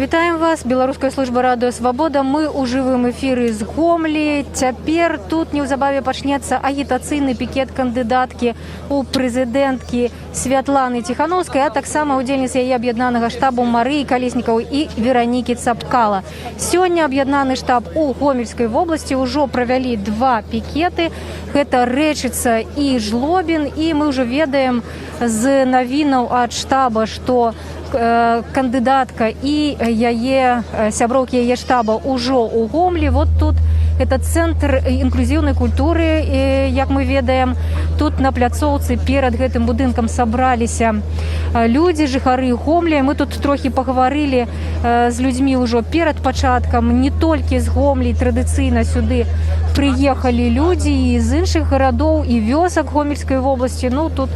Вітаем вас, беларуская служба радыё Свабода. Мы ў жывым эфіры з Гомлі. Цяпер тут неўзабаве пачнецца агітацыйны пікет кандыдаткі ў прэзідэнткі Святланы Ціхановскай, а таксама удзельніц яе аб'яднанага штабу Марыі Калеснікаў і Веранікі Цапкала. Сёння аб'яднаны штаб у Гомельскай вобласці ўжо правялі два пікеты. Гэта Рэчыца і Жлобін. І мы ўжо ведаем з навінаў ад штаба, што кандыдатка і яе сяброўкі яе штаба ўжо ў Гомлі. Вот тут это цэнтр інклюзіўнай культуры, як мы ведаем. Тут на пляцоўцы перад гэтым будынкам сабраліся людзі, жыхары Гомля. Мы тут трохі пагаварылі з людзьмі ўжо перад пачаткам. Не толькі з Гомлі традыцыйна сюды прыехалі людзі і з іншых гарадоў і вёсак Гомельскай вобласці. Ну, тут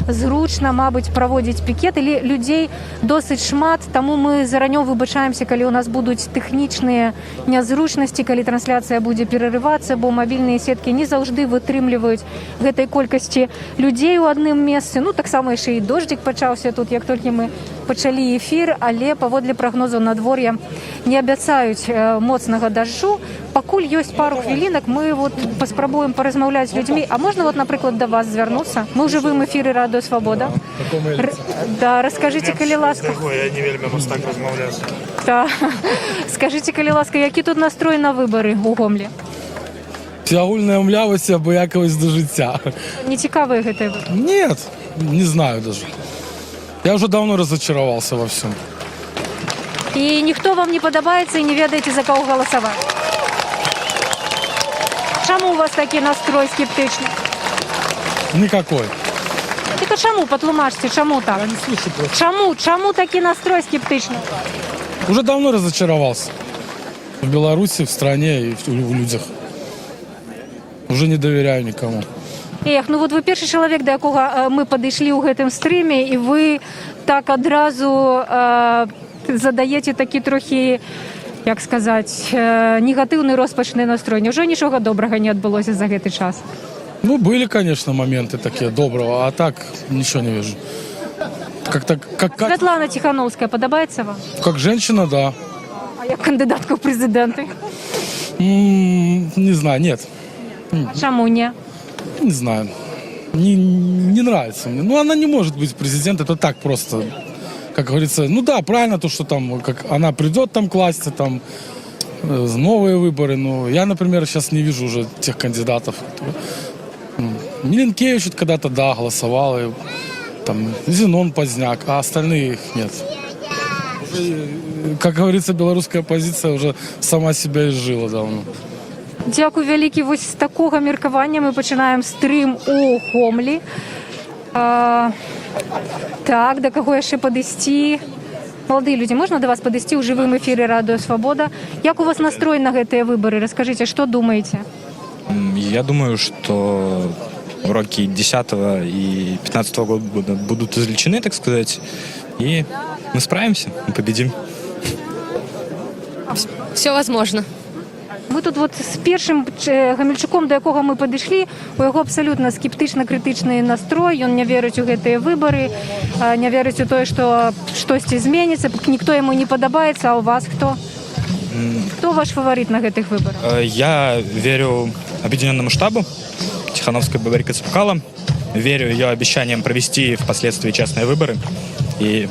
зручна, мабыць, праводзіць пікет, але людзей досыць шмат, таму мы заранёў выбачаемся, калі ў нас будуць тэхнічныя нязручнасці, калі трансляцыя будзе перарывацца, бо мабільныя сеткі не заўжды вытрымліваюць гэтай колькасці людзей у адным месцы. Ну, таксама яшчэ і дождзік пачаўся тут, як толькі мы пачалі эфір, але паводле прагнозаў надвор'я не абяцаюць моцнага дажджу. Пакуль ёсць пару хвілінак, мы вот паспрабуем паразмаўляць з людзьмі. А можна, вот, напрыклад, да вас звярнуцца? Мы ў жывым эфіры радыё Свабода. Да, раскажыце, калі ласка. Я не вельмі мог так размаўляць. Да. Скажыце, калі ласка, які тут настрой на выбары ў Гомлі? Агульная млявасць, абыякавасць да жыцця. Не цікавыя гэтыя выбары? Нет, не знаю даже. Я уже давно разочаровался во всем. І ніхто вам не падабаецца і не ведаеце, за каго галасаваць? Чаму у вас такі настрой скептычны? Никакой. Так а чаму, патлумачце, чаму так? Я не слышу просто. Чаму такі настрой скептычны? Уже давно разочаровался. В Беларуси, в стране и в людях. Уже не доверяю никому. Эх, ну вот вы першы чалавек, да якога мы падышлі ў гэтым стрыме, і вы так адразу задаеце такі трохі, як сказаць, негатыўны роспачны настрой. Няўжо нічога добрага не адбылося за гэты час? Ну, были, конечно, моменты такие доброго, а так ничего не вижу. Как Святлана Ціхановская падабаецца вам? как женщина, да. А як кандыдатка ў прэзідэнты? Не знаю, нет. А чаму не? Не знаю. Не нравится мне. Ну, она не может быть президентом, это так просто. Как говорится, ну да, правильно то, что там, как она придет там к власти, там новые выборы. Но я, например, сейчас не вижу уже тех кандидатов. Миленкевич когда-то, да, голосовал, и, там, Зенон Поздняк, а остальные их нет. Как говорится, белорусская оппозиция уже сама себя изжила давно. Дзякуй вялікі. Вось з такога меркавання мы пачынаем стрым у Гомлі. Так, да каго яшчэ падысці? Маладыя людзі, можна да вас падысці ў жывым эфіры радыё Свабода? Як у вас настрой на гэтыя выбары? Раскажыце, што думаеце? Я думаю, что уроки 10 и 15 года будут извлечены, так сказать, и мы справимся, мы победим. Все возможно. Мы тут вот з першым гамельчуком, да якога мы падышлі, у яго абсалютна скептычна-крытычны настрой, ён не верыць у гэтыя выбары, не верыць у тое, што штосьці зменіцца, ніхто яму не падабаецца. А у вас хто? Хто ваш фаварыт на гэтых выбарах? Я верю объединенному штабу Тихановской Бабарика Цапкала, верю ее обещаниям провести впоследствии честные выборы. И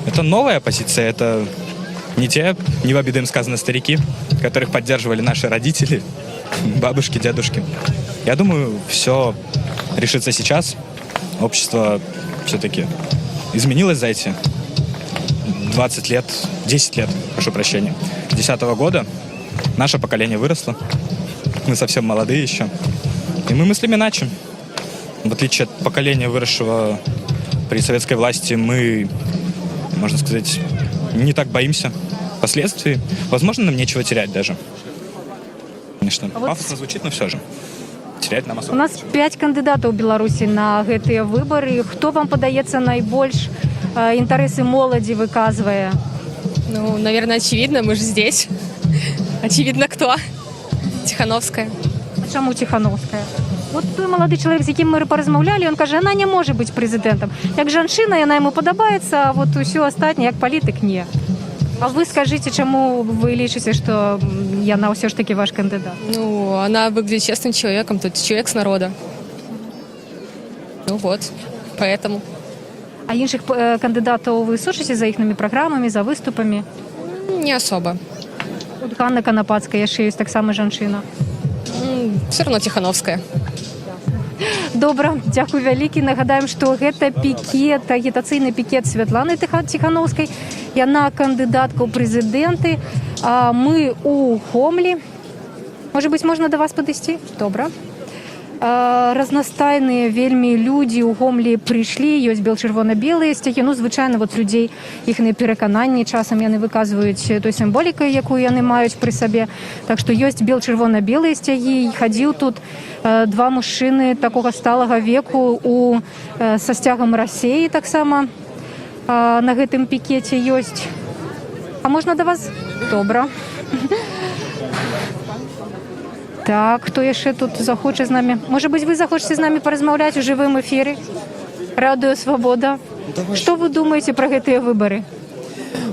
это новая позиция, это не те, не в обиду им сказано, старики, которых поддерживали наши родители, бабушки, дедушки. Я думаю, все решится сейчас. Общество все-таки изменилось за эти 20 лет, 10 лет, прошу прощения, 10 года. Наше поколение выросло. Мы совсем молодые еще. И мы мыслим иначе. В отличие от поколения, выросшего при советской власти, мы, можно сказать, не так боимся последствий. Возможно, нам нечего терять даже. Конечно, пафосно звучит, но все же. Терять нам особо. У нас 5 кандыдатаў у Беларусі на гэтыя выбары. Хто вам падаецца найбольш інтарэсы моладзі выказвае? Ну, наверное, очевидно, мы же здесь. Очевидно, кто? Тихановская. А чаму Ціхановская? Вот той малады чалавек, з якім мы паразмаўлялі, ён кажа, она не можа быць прэзідэнтам. Як жанчына, яна яму падабаецца, а вот усё астатняе, як палітык, не. А вы скажите, чему вы лічыце, что яна ўсё ж таки ваш кандидат? Ну, она выглядит честным человеком, тут человек с народа. Ну вот, поэтому. А іншых кандидатаў вы сушыце за іхнымі праграмамі, за выступамі? Не особо. Тут Ганна Канапацкая яшчэ ёсць таксама жанчына. Все равно Тихановская. Добра, дзякуй вялікі. Нагадаем, што гэта пікет, агітацыйны пікет Святланы Тихановскай. Яна кандыдатка ў прэзідэнты. А мы у Гомлі. Можа быць, можна да вас падысці? Добра. Разнастайныя вельмі людзі ў Гомлі прыйшлі, ёсць бел-чырвона-белыя сцягі. Ну, звычайна, вот людзей, іхныя перакананні, часам яны выказваюць той сімволікай, якую яны маюць пры сабе. Так што ёсць бел-чырвона-белыя сцягі. Хадзіў тут два мужчыны такога сталага веку са сцягам Расеі таксама на гэтым пікеце ёсць. А можна да вас? Добра. Так, хто яшчэ тут захоча з намі? Можа быць, вы захочаце з намі паразмаўляць у жывым эфіры? Радыё Свабода. Што вы думаеце пра гэтыя выбары?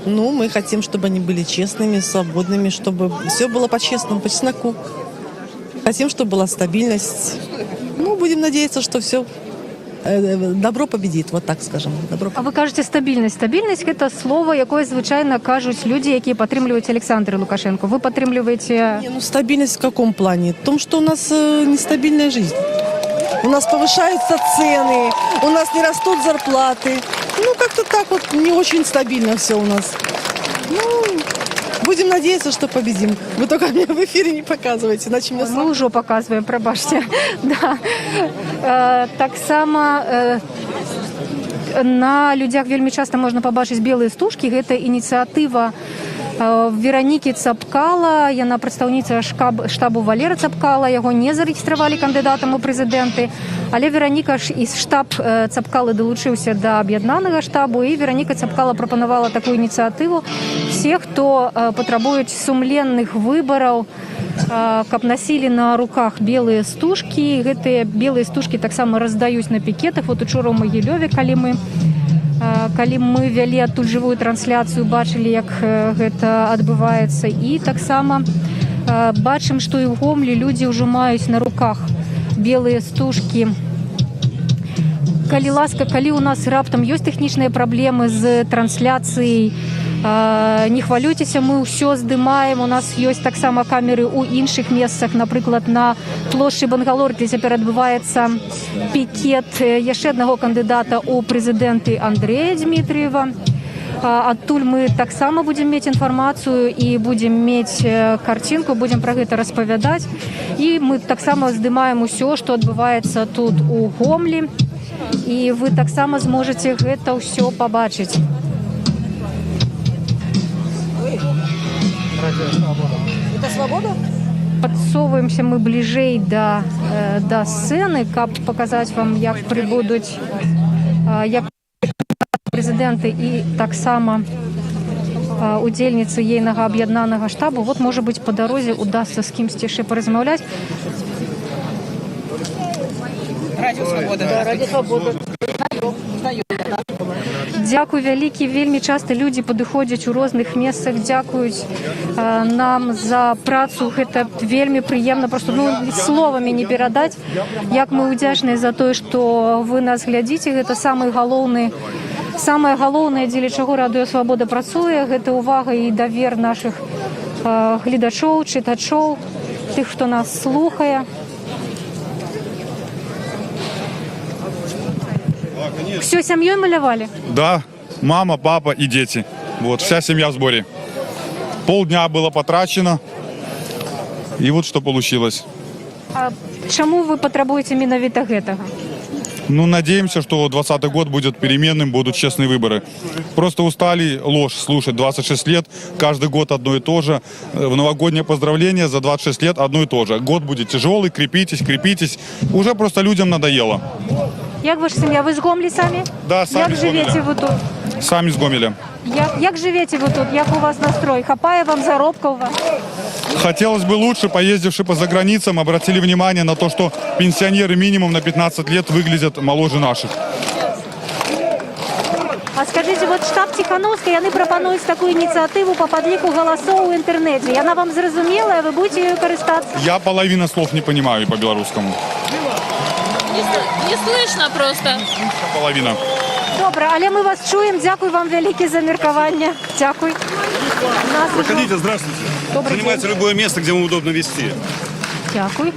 Ну, мы хотим, чтобы они были честными, свободными, чтобы все было по-честному, по чесноку. Хотим, чтобы была стабильность. Ну, будем надеяться, что все добро победит, вот так скажем. Добро. А вы кажаце стабільнасць. Стабільнасць – гэта слово, якое звычайна кажуць людзі, якія падтрымліваюць Александра Лукашенко. Вы падтрымліваеце... Не, ну, стабильность в каком плане? В том, что у нас нестабильная жизнь. У нас повышаются цены, у нас не растут зарплаты. Ну, как-то так вот не очень стабильно все у нас. Ну, будем надеяться, что победим. Вы только мне в эфире не показываете, иначе мне... Мы ўжо паказваем, прабачце. Да. Таксама на людзях вельмі часта можна пабачыць белыя стужкі. Гэта ініцыятыва Веранікі Цапкала, яна прадстаўніца штабу Валера Цапкала, яго не зарэгістравалі кандыдатам у прэзідэнты, але Вераніка ж і штаб Цапкалы далучыўся да аб'яднанага штабу, і Вераніка Цапкала прапанавала такую ініцыятыву. Все, хто патрабуюць сумленных выбараў, каб насілі на руках белыя стужкі. Гэтыя белыя стужкі таксама раздаюць на пікетах. Вот учора ў Магілёве, калі мы вялі адтуль жывую трансляцыю, бачылі, як гэта адбываецца. І таксама бачым, што і ў Гомлі людзі ўжо маюць на руках белыя стужкі. Калі ласка, калі ў нас раптам ёсць тэхнічныя праблемы з трансляцыяй, не хвалюйцеся, мы ўсё здымаем. У нас ёсць таксама камеры ў іншых месцах, напрыклад, на плошчы Бангалор, дзе цяпер адбываецца пікет яшчэ аднаго кандыдата ў прэзідэнты Андрэя Дмітрыева. Адтуль мы таксама будзем мець інфармацыю і будзем мець карцінку, будзем пра гэта распавядаць. І мы таксама здымаем усё, што адбываецца тут у Гомлі. І вы таксама зможаце гэта ўсё пабачыць. Это свобода? Падсовваемся мы бліжэй да сцэны, каб паказаць вам, як прыбудуць прэзідэнты і таксама удзельніцы ейнага аб'яднанага штабу. Вот, можа быць, па дарозе удасца з кімсьці яшчэ паразмаўляць. Радио Свобода. Да, Радио Свобода. Дзякуй вялікі. Вельмі часта людзі падыходзяць у розных месцах, дзякуюць нам за працу. Гэта вельмі прыемна, просто словамі не перадаць, як мы ўдзячныя за тое, што вы нас глядзіце. Гэта самае галоўнае, дзеля чаго Радыё Свабода працуе. Гэта ўвага і давер нашых гледачоў, чытачоў, тых, хто нас слухае. Все семьей малявали? Да, мама, папа и дети. Вот, вся семья в сборе. Полдня было потрачено, и вот что получилось. А чему вы потребуете менавіта гэтага? Ну, надеемся, что 2020 год будет переменным, будут честные выборы. Просто устали ложь слушать 26 лет, каждый год одно и то же. В новогоднее поздравление за 26 лет одно и то же. Год будет тяжелый, крепитесь. Уже просто людям надоело. Як ваша сім'я? Ви з Гомлі самі? Да, сами Як из Гомеля. живете ви тут? Сами из Гомеля. Як живете ви тут? Як у вас настрой? Хапає вам заробка у вас? Хотелось бы лучше, поездивши по заграницам, обратили внимание на то, что пенсионеры минимум на 15 лет выглядят моложе наших. А скажите, вот вот штаб Ціхановскай, яны прапануюць такую ініцыятыву по падліку галасоў у інтэрнэце. Яна вам зразумелая, вы будете ею карыстацца? Я половина слов не понимаю по белорусскому. Не слышно просто. Половина. Добра, але мы вас чуем. Дзякуй вам вялікі за меркаванне. Дзякуй. Проходите, здравствуйте. Добрый Занимайте любое место, где вам удобно вести. Дзякуй.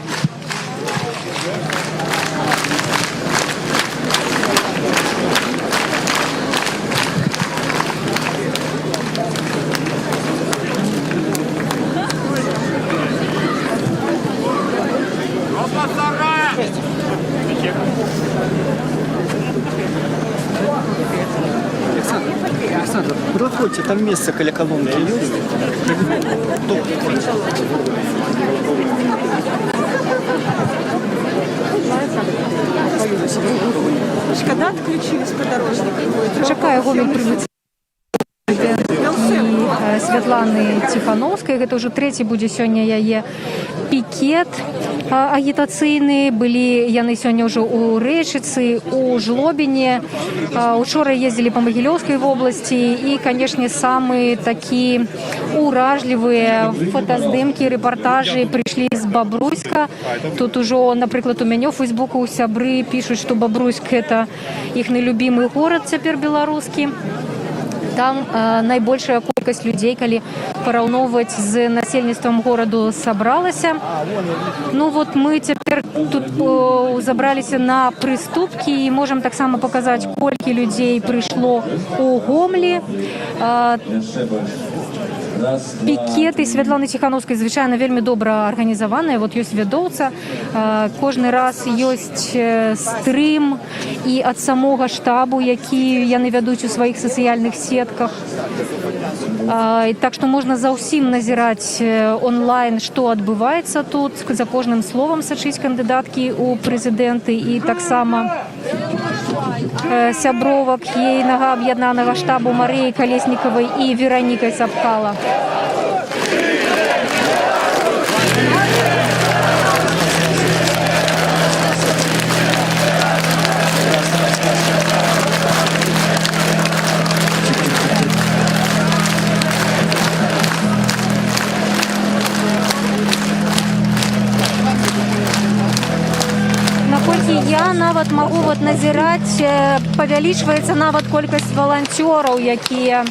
Александр, проходите, там место коля колонки есть. Когда отключились подорожники? Чакаю гомель прымецца і Святланы Ціхановскай. Гэта ўжо трэці будзе сёння яе пікет агітацыйны. Былі яны сёння ўжо ў Рэчыцы, у Жлобіне. Учора ездзілі па Магілёўскай вобласці і, канешне, самыя такі уражлівыя фотаздымкі, рэпартажы прыйшлі з Бабруйска. Тут ужо, напрыклад, у мяне ў Фейсбуку сябры пішуць, што Бабруйск — гэта іхны любімы горад цяпер беларускі. Там найбольшая колькасць людзей, калі параўноўваць з насельніцтвам гораду, сабралася. Ну вот мы цяпер тут забраліся на прыступкі і можам таксама паказаць, колькі людзей прыйшло у Гомлі. Пікеты Святланы Ціхановскай звычайна вельмі добра арганізаваныя. Вот ёсць вядоўца, кожны раз ёсць стрым і ад самога штабу, які яны вядуць у сваіх сацыяльных сетках. Так што можна за ўсім назіраць онлайн, што адбываецца тут. За кожным словам сачыць кандыдаткі ў прэзідэнты і таксама сябровак ейнага аб'яднанага штабу Марыі Калеснікавай і Веранікай Сапкала. Я нават магу вот назіраць, павялічваецца нават колькасць валанцёраў, якія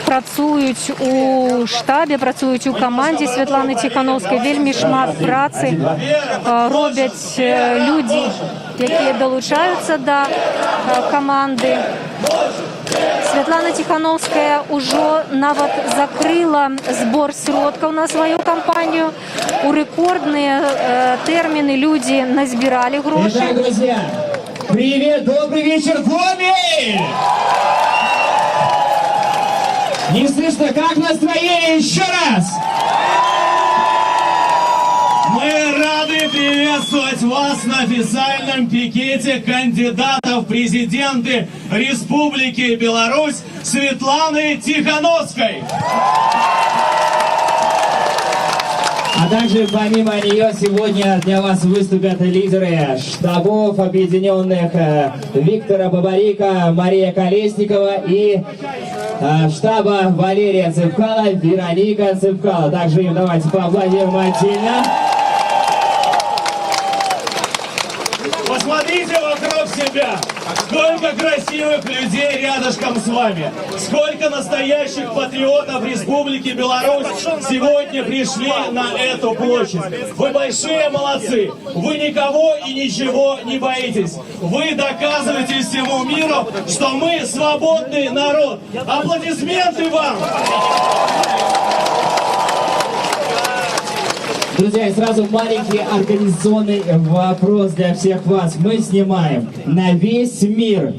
працуюць у штабе, працуюць у камандзе Святланы Ціхановскай. Вельмі шмат працы робяць людзі, якія далучаюцца да каманды. Святлана Ціхановская ўжо нават закрыла збор сродкаў на сваю кампанію. У рэкордныя тэрміны людзі назбіралі грошы. Итак, друзья, привет, добрый вечер, Гомель! Не слышно, как настроение? Еще раз! Мы рады приветствовать вас на официальном пикете кандидатов в президенты Республики Беларусь Светланы Тихановской. А также помимо нее сегодня для вас выступят лидеры штабов объединенных Виктора Бабарика, Мария Колесникова и штаба Валерия Цыпкала, Вероника Цыпкала. Также им давайте поаплодируем отдельно. Посмотрите вокруг себя, сколько красивых людей рядышком с вами, сколько настоящих патриотов Республики Беларусь сегодня пришли на эту площадь. Вы большие молодцы, вы никого и ничего не боитесь. Вы доказываете всему миру, что мы свободный народ. Аплодисменты вам! Друзья, и сразу маленький организационный вопрос для всех вас. Мы снимаем на весь мир,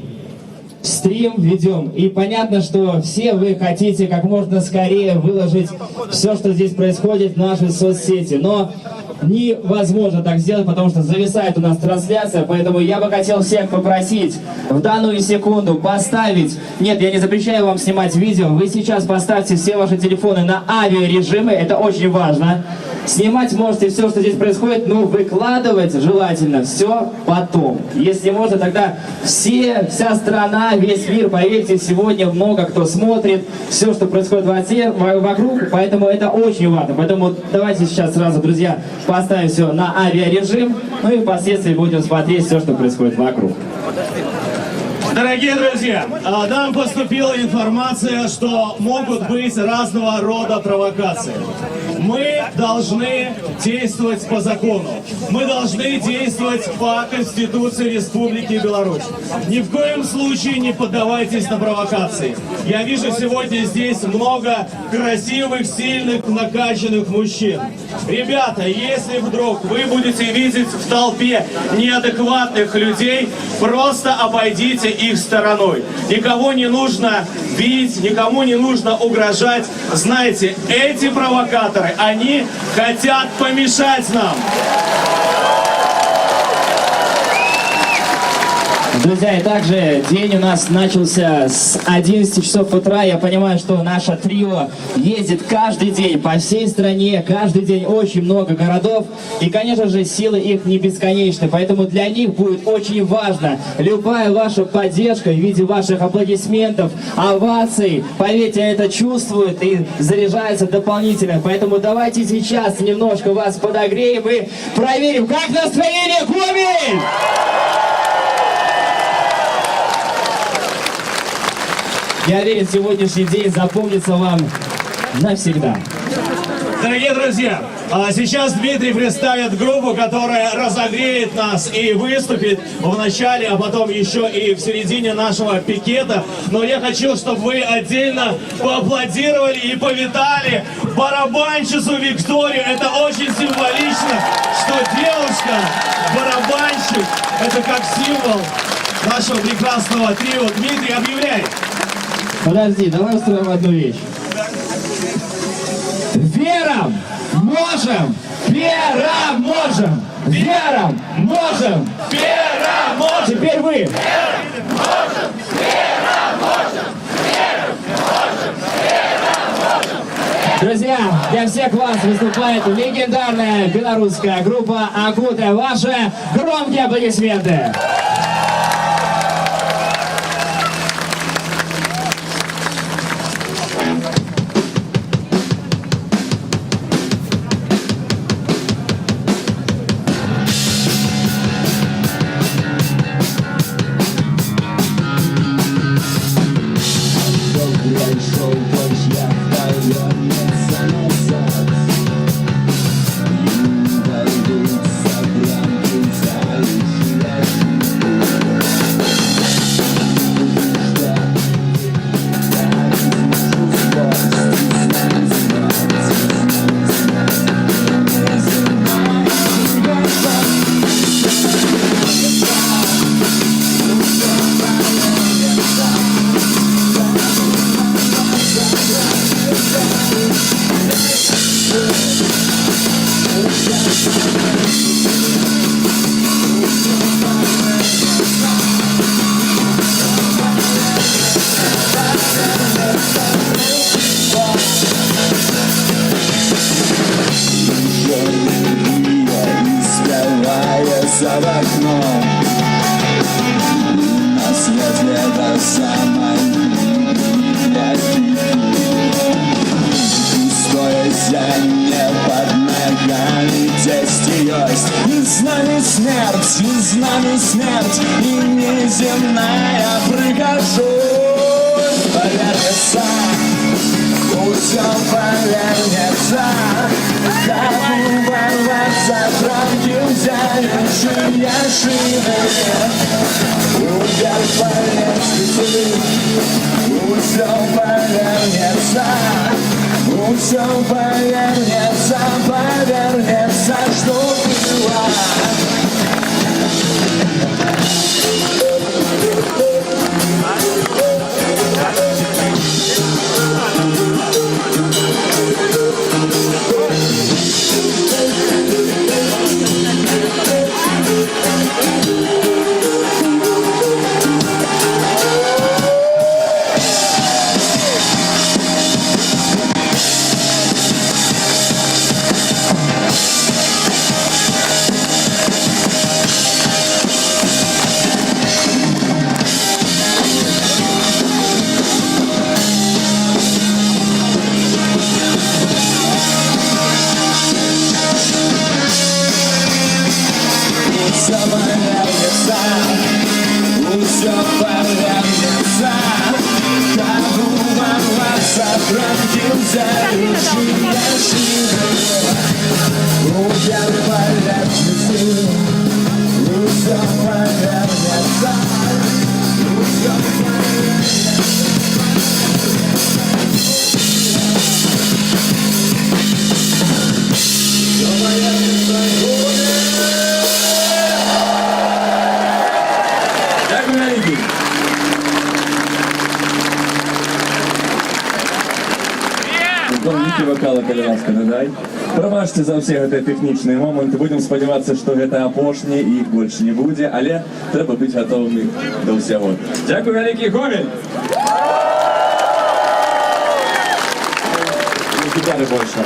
стрим ведем. И понятно, что все вы хотите как можно скорее выложить все, что здесь происходит в наши соцсети. Но невозможно так сделать, потому что зависает у нас трансляция, поэтому я бы хотел всех попросить в данную секунду поставить, нет, я не запрещаю вам снимать видео, вы сейчас поставьте все ваши телефоны на авиарежимы, это очень важно. Снимать можете все, что здесь происходит, но выкладывать желательно все потом. Если можно, тогда вся страна, весь мир, поверьте, сегодня много кто смотрит все, что происходит вокруг, поэтому это очень важно. Поэтому давайте сейчас сразу, друзья, поставим все на авиарежим, ну и впоследствии будем смотреть все, что происходит вокруг. Дорогие друзья, нам поступила информация, что могут быть разного рода провокации. Мы должны действовать по закону. Мы должны действовать по Конституции Республики Беларусь. Ни в коем случае не поддавайтесь на провокации. Я вижу сегодня здесь много красивых, сильных, накачанных мужчин. Ребята, если вдруг вы будете видеть в толпе неадекватных людей, просто обойдите их стороной. Никого не нужно бить, никому не нужно угрожать. Знаете, эти провокаторы, они хотят помешать нам. Друзья, и также день у нас начался с 11 часов утра. Я понимаю, что наше трио ездит каждый день по всей стране, каждый день очень много городов. И, конечно же, силы их не бесконечны, поэтому для них будет очень важно любая ваша поддержка в виде ваших аплодисментов, оваций. Поверьте, это чувствует и заряжается дополнительно. Поэтому давайте сейчас немножко вас подогреем и проверим, как настроение, Гомель! Я уверен, сегодняшний день запомнится вам навсегда. Дорогие друзья, сейчас Дмитрий представит группу, которая разогреет нас и выступит в начале, а потом еще и в середине нашего пикета. Но я хочу, чтобы вы отдельно поаплодировали и повитали барабанщицу Викторию. Это очень символично, что девушка, барабанщик, это как символ нашего прекрасного трио. Дмитрий, объявляй. Подожди, давай устроим одну вещь. Вером можем, вером можем, вером можем, вером можем. Теперь вы. Вером можем, вером можем, вером можем, вером можем. Друзья, для всех вас выступает легендарная белорусская группа «Акута». Ваши громкие аплодисменты. За окном на свет лета самой пустое зяние под ногами здесь есть. И с нами смерть, и с нами смерть, и неземная прихожу. Повернется, все повернется, как ворваться трамки взяющие шины. Удар по лестнице, все повернется, все повернется, повернется, что было. нельзя лучше удар поверхности, и все повернется, и все повернется. Дякую, великий. Тільки вокала, коли ласка, не дай. Пробачте за всі ці технічні моменти. Будемо сподіватися, що це опошні і їх більше не буде, але треба бути готовими до всього. Дякую, великий Гомель! Гитары больше,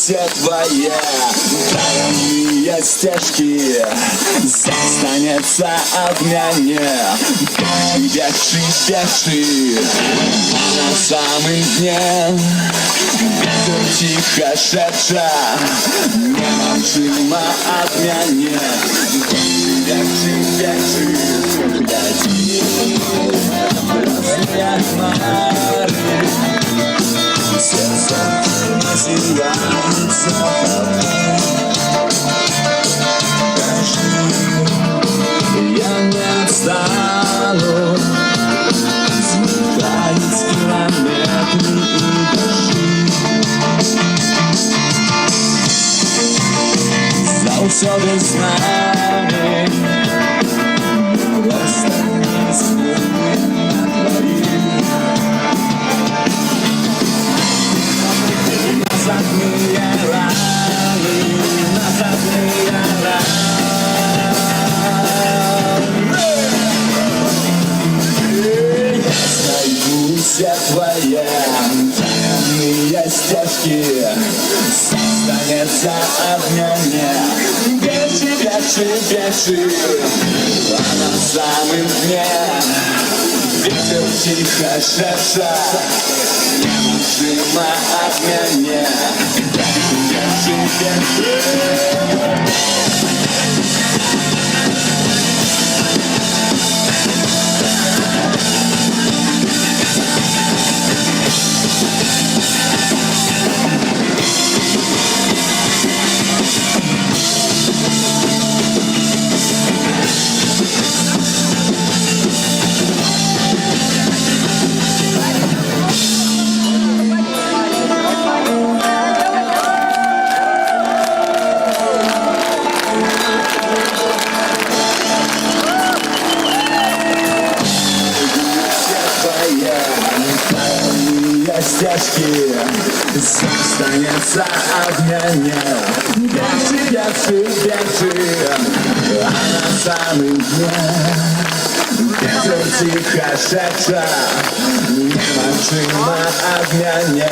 все твои тайные стежки. Застанется обняне. Бежи, бежи на самом дне. Ветер тихо шепча, немолчимо обняне. Бежи, бежи, гляди, размер моря. Сердце называется тобой. Скажи, я не отстану. Взлетают километры и дожди. За усёды с нами. Просто не смогу натворить. Назадные раны, назадные раны. Я знаю все твои тайные стежки. Останется обняне. Бежи, бежи, бежи, а на самом дне ветер тихо шепча, немолчимо обняне. Бежи, бежи. Стежки, застанется обняне. Бежи, бежи, бежи, а на самом дне ветер тихо шепча, немолчимо обняне.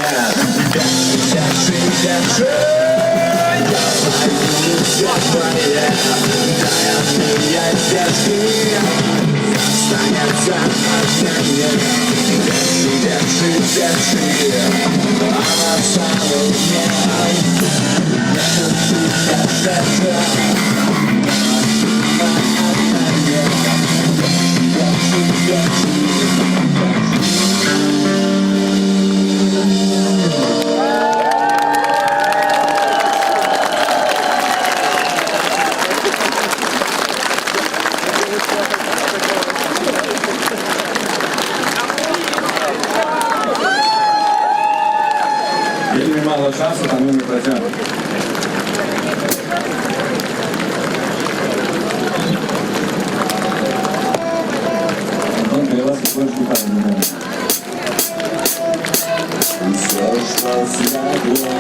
Бежи, бежи, бежи, я знаю все твои тайные стежки. Застанется обняне. Держи, держи, а на самом дне держи, держи, если мало шансов, то мы не пройдем. Он перевод больше не падает. Все, что смогло,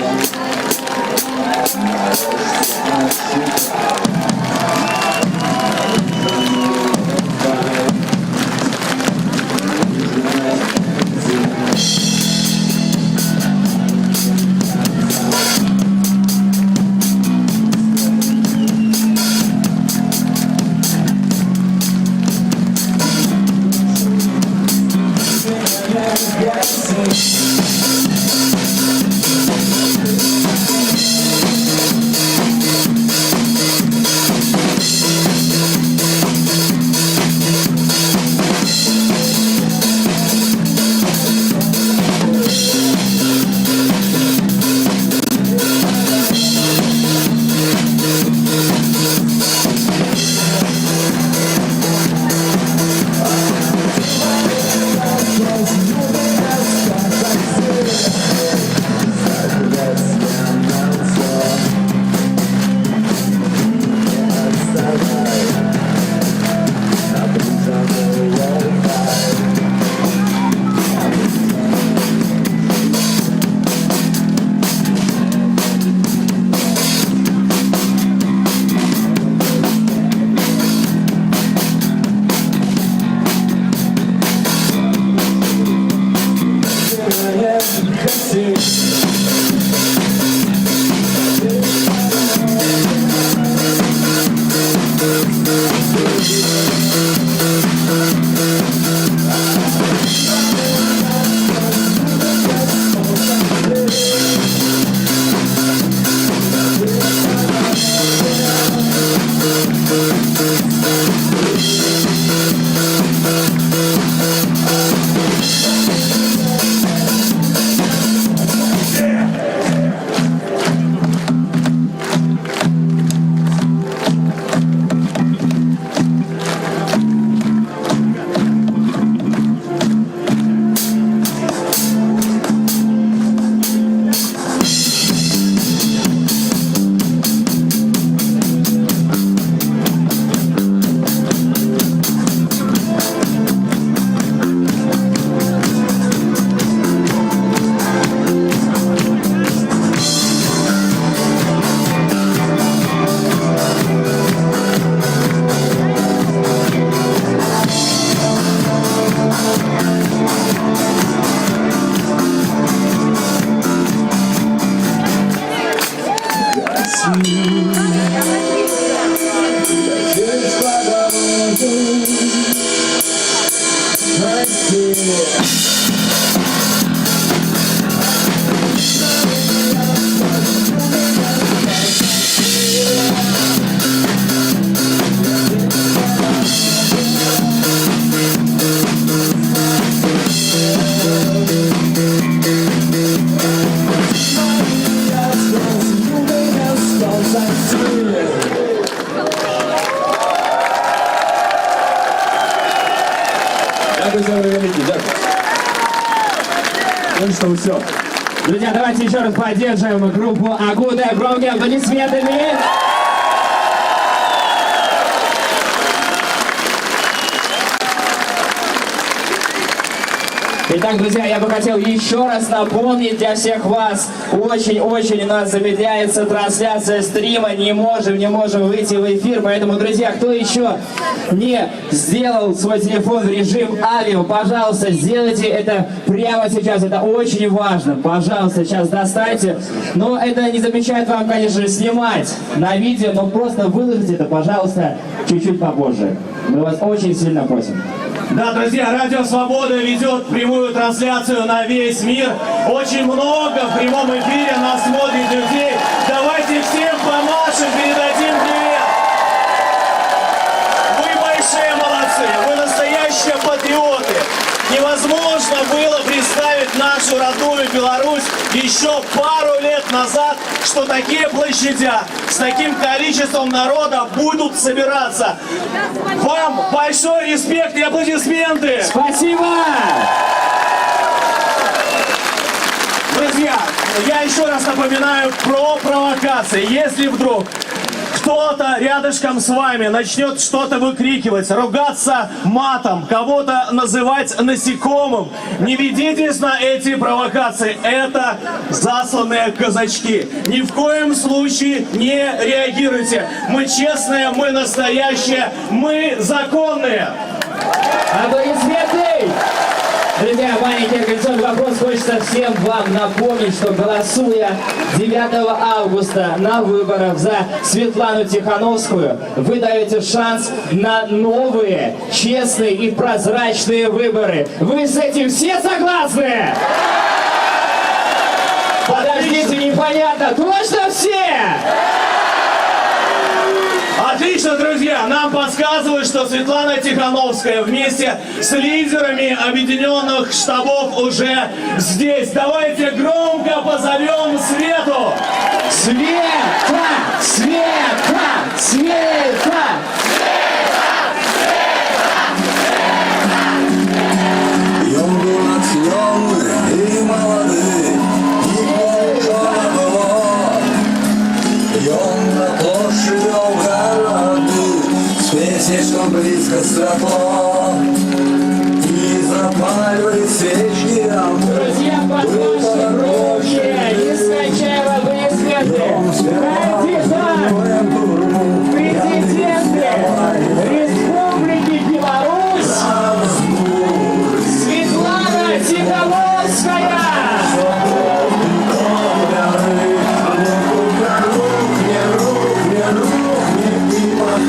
Летишь по дороге Россия. Дякую за великий, дякую. Ну что, все. Друзья, давайте еще раз поддержим группу Агуда громкими аплодисментами. Итак, друзья, я бы хотел еще раз напомнить для всех вас, очень-очень у нас замедляется трансляция стрима, не можем выйти в эфир, поэтому, друзья, кто еще не сделал свой телефон в режим авиа, пожалуйста, сделайте это прямо сейчас, это очень важно, пожалуйста, сейчас достаньте, но это не замечает вам, конечно же, снимать на видео, но просто выложите это, пожалуйста, чуть-чуть попозже, мы вас очень сильно просим. Да, друзья, Радио Свобода ведет прямую трансляцию на весь мир. Очень много в прямом эфире нас смотрит людей. Давайте всем помашем, передадим привет. Вы большие молодцы, вы настоящие патриоты. Невозможно было представить нашу родную Беларусь еще пару лет назад, что такие площадя с таким количеством народа будут собираться. Вам большой респект и аплодисменты! Спасибо! Друзья, я еще раз напоминаю про провокации. Если вдруг кто-то рядышком с вами начнет что-то выкрикивать, ругаться матом, кого-то называть насекомым, не ведитесь на эти провокации. Это засланные казачки. Ни в коем случае не реагируйте. Мы честные, мы настоящие, мы законные. Аплодисменты! Друзья, маленький организационный вопрос. Хочется всем вам напомнить, что голосуя 9 августа на выборах за Светлану Тихановскую, вы даете шанс на новые, честные и прозрачные выборы. Вы с этим все согласны? Подождите, непонятно. Точно все? Отлично, друзья! Нам подсказывают, что Светлана Тихановская вместе с лидерами объединенных штабов уже здесь. Давайте громко позовем Свету! Света! Света! Света! И молодые, и было. И он на площади в свете, что близко светло. И запаливали свечки, Друзья, подводьте руки! Нескончаемо аплодисменты! Кандидат! Президенты Республики Беларусь! Светлана Тихановская!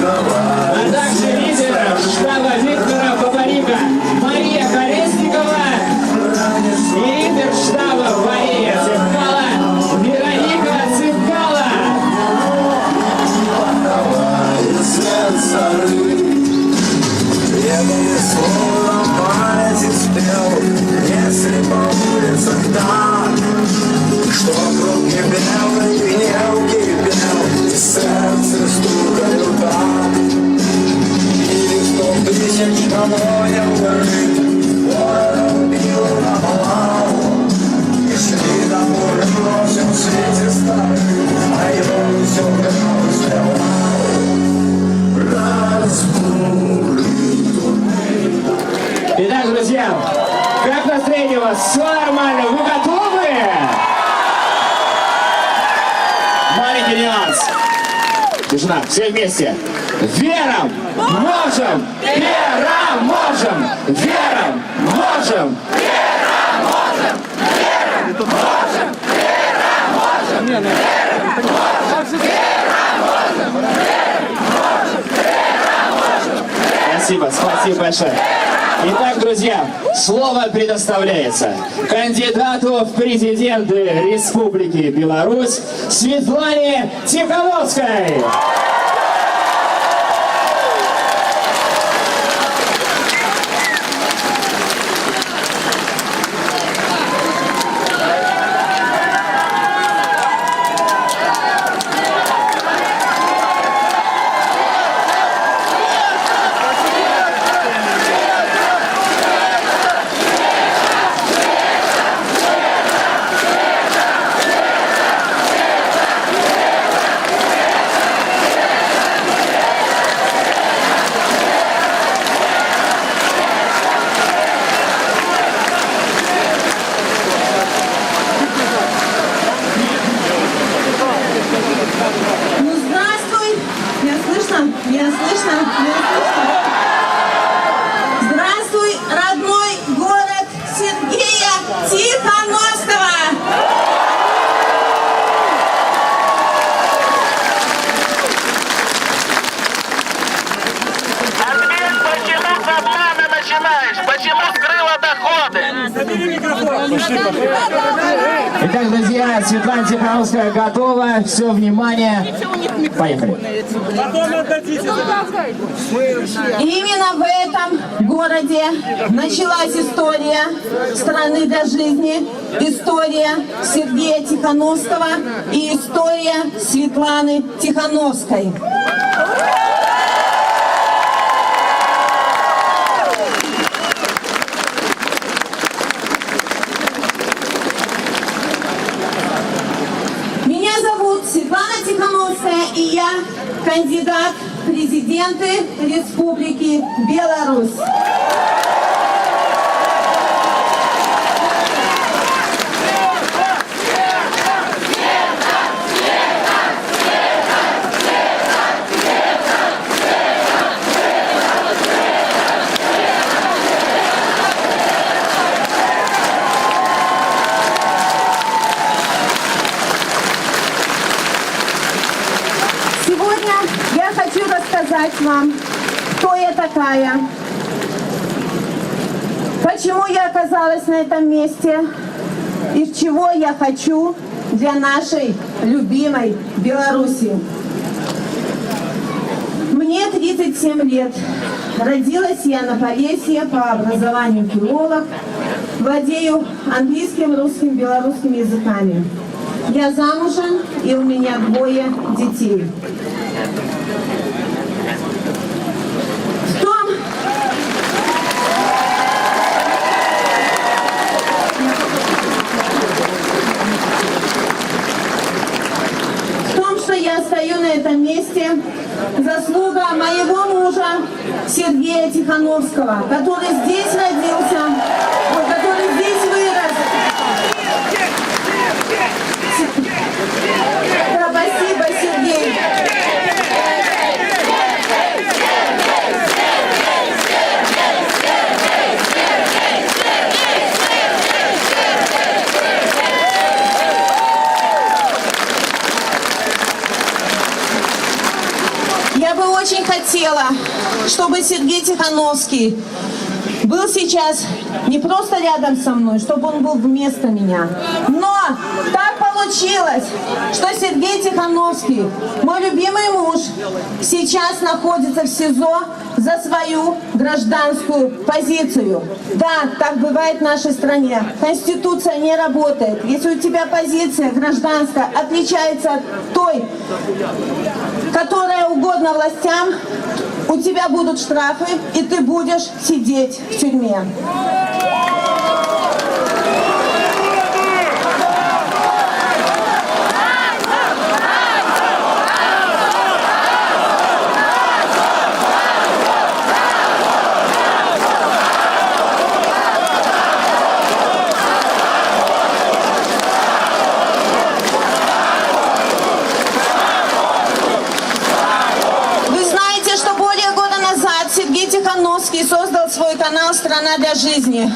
А также лидер штаба Виктора Бабарика Мария Колесникова и лидер штаба Мария Цыпкала Вероника Цыпкала. Словно памяти спел, если по улицах так, что вокруг кипел и гнев кипел, и сердце стукало так. И 100 тысяч колонен горит, город бил на балау, и шли домой в ночном свете старый, а его все гнал разбур. Итак, друзья, как настроение у вас? Все нормально? Вы готовы? Маленький нюанс. Тишина, все вместе. Вером можем! Вером можем! Вером можем! Вером можем! Вером можем! Вером можем! Вером можем! Спасибо, спасибо большое. Итак, друзья, слово предоставляется кандидату в президенты Республики Беларусь Светлане Тихановской. Ну, здравствуй. Меня слышно? Меня слышно? Меня слышно? Здравствуй, родной город Сергея Тихановского. Почему с обмана начинаешь? Почему скрыла доходы? Итак, друзья, Светлана Тихановская готова. Все, внимание. Поехали. Именно в этом городе началась история страны для жизни, история Сергея Тихановского и история Светланы Тихановской. Меня зовут Светлана Тихановская, и я кандидат в президенты Республики Беларусь. Сегодня я хочу рассказать вам, кто я такая, почему я оказалась на этом месте и чего я хочу для нашей любимой Беларуси. Мне 37 лет. Родилась я на Полесье, по образованию филолог. Владею английским, русским, белорусским языками. Я замужем, и у меня 2 детей. В том, что я стою на этом месте, заслуга моего мужа Сергея Тихановского, который здесь родился, который здесь вырос. Да, спасибо, Сергей. Я бы очень хотела, чтобы Сергей Тихановский был сейчас не просто рядом со мной, чтобы он был вместо меня. Но так получилось, что Сергей Тихановский, мой любимый муж, сейчас находится в СИЗО за свою гражданскую позицию. Да, так бывает в нашей стране. Конституция не работает. Если у тебя позиция гражданская отличается от той, которая угодна властям, у тебя будут штрафы, и ты будешь сидеть в тюрьме. Тихановский создал свой канал «Страна для жизни»,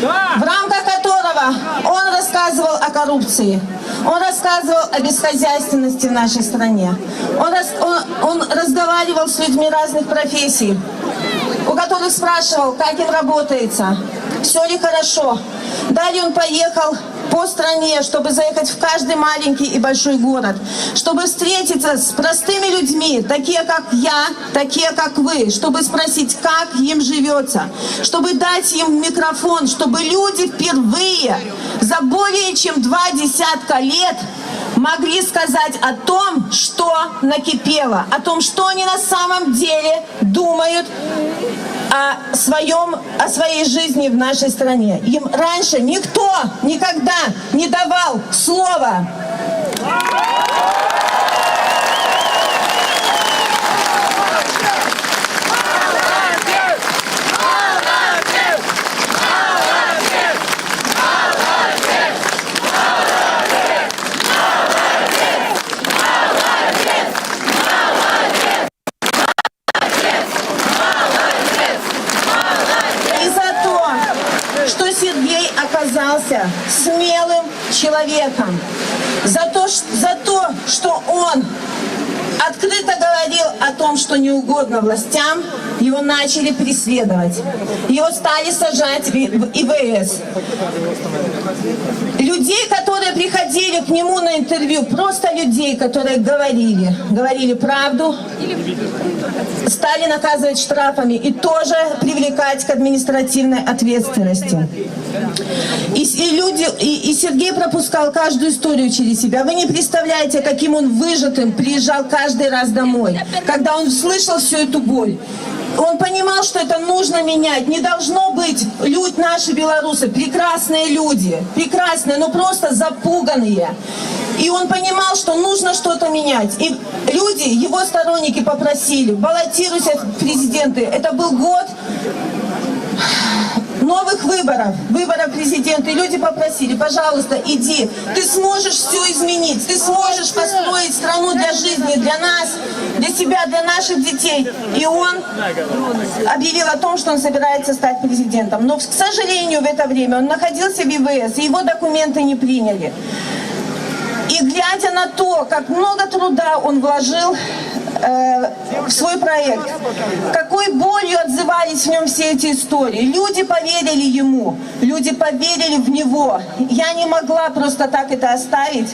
в рамках которого он рассказывал о коррупции, он рассказывал о бесхозяйственности в нашей стране, он разговаривал с людьми разных профессий. У у которых спрашивал, как им работается, все ли хорошо. Далее он поехал по стране, чтобы заехать в каждый маленький и большой город, чтобы встретиться с простыми людьми, такие как я, такие как вы, чтобы спросить, как им живется, чтобы дать им микрофон, чтобы люди впервые за более чем 20 лет могли сказать о том, что накипело, о том, что они на самом деле думают о своей жизни в нашей стране. Им раньше никто никогда не давал слова. Сергей оказался смелым человеком. За то, что он открыто говорил о том, что не угодно властям, его начали преследовать. Его стали сажать в ИВС. Людей, которые приходили к нему на интервью, просто людей, которые говорили правду, стали наказывать штрафами и тоже привлекать к административной ответственности. И Сергей пропускал каждую историю через себя. Вы не представляете, каким он выжатым приезжал каждый раз домой, когда он слышал всю эту боль. Он понимал, что это нужно менять. Не должно быть наши белорусы, прекрасные люди, прекрасные, но просто запуганные. И он понимал, что нужно что-то менять. И люди, его сторонники попросили, баллотируйся в президенты. Это был год новых выборов президента. И люди попросили, пожалуйста, иди, ты сможешь все изменить, ты сможешь построить страну для жизни, для нас, для себя, для наших детей. И он объявил о том, что он собирается стать президентом. Но, к сожалению, в это время он находился в ИВС, и его документы не приняли. И глядя на то, как много труда он вложил в свой проект, какой болью отзывались в нем все эти истории. Люди поверили ему, люди поверили в него. Я не могла просто так это оставить.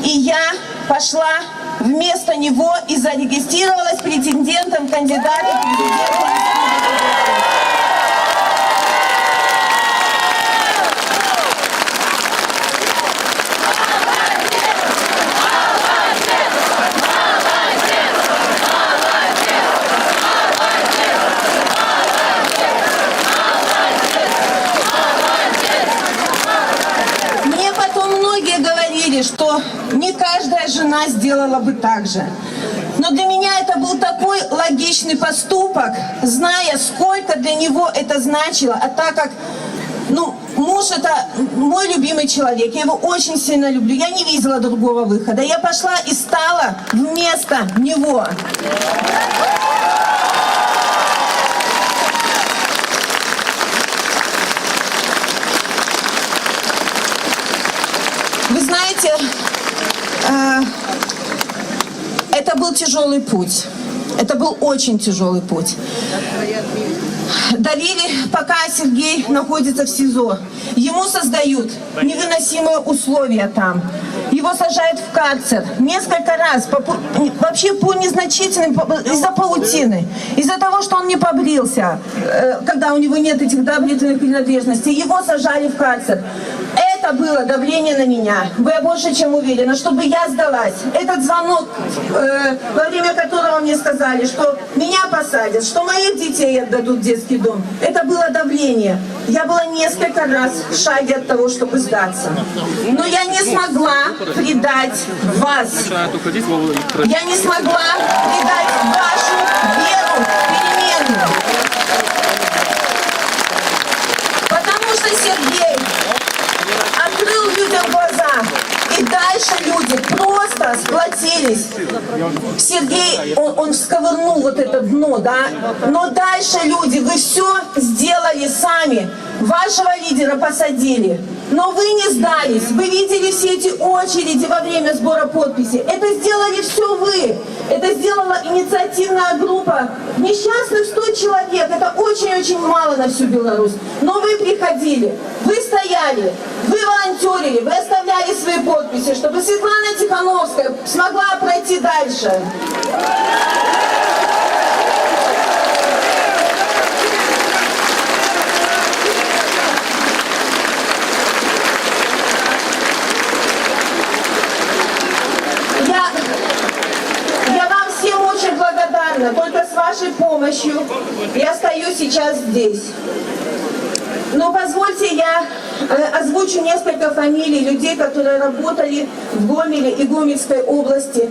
И я пошла вместо него и зарегистрировалась претендентом, кандидатом в президенты. Что не каждая жена сделала бы так же. Но для меня это был такой логичный поступок, зная, сколько для него это значило. А так как муж — это мой любимый человек, я его очень сильно люблю, я не видела другого выхода. Я пошла и стала вместо него. Вы знаете, это был тяжелый путь. Это был очень тяжелый путь. Давили, пока Сергей находится в СИЗО. Ему создают невыносимые условия там. Его сажают в карцер несколько раз, вообще по незначительным, из-за паутины, из-за того, что он не побрился, когда у него нет этих бритвенных принадлежностей. Его сажали в карцер. Это было давление на меня. Я больше чем уверена, чтобы я сдалась. Этот звонок, во время которого мне сказали, что меня посадят, что моих детей отдадут в детский дом, это было давление. Я была несколько раз в шаге от того, чтобы сдаться. Но я не смогла предать вас. Я не смогла предать вашу веру в перемены. Потому что Сергей открыл людям глаза. И дальше люди просто сплотились. Сергей, он всковырнул вот это дно, да? Но дальше люди, вы все сделали сами. Вашего лидера посадили. Но вы не сдались. Вы видели все эти очереди во время сбора подписей. Это сделали все вы. Это сделала инициативная группа. Несчастных 100 человек. Это очень-очень мало на всю Беларусь. Но вы приходили. Вы стояли. Вы волонтерили. Вы оставляли свои подписи, чтобы Светлана Тихановская смогла пройти дальше. Я вам всем очень благодарна. Только с вашей помощью я стою сейчас здесь. Но позвольте я озвучу несколько фамилий людей, которые работали в Гомеле и Гомельской области.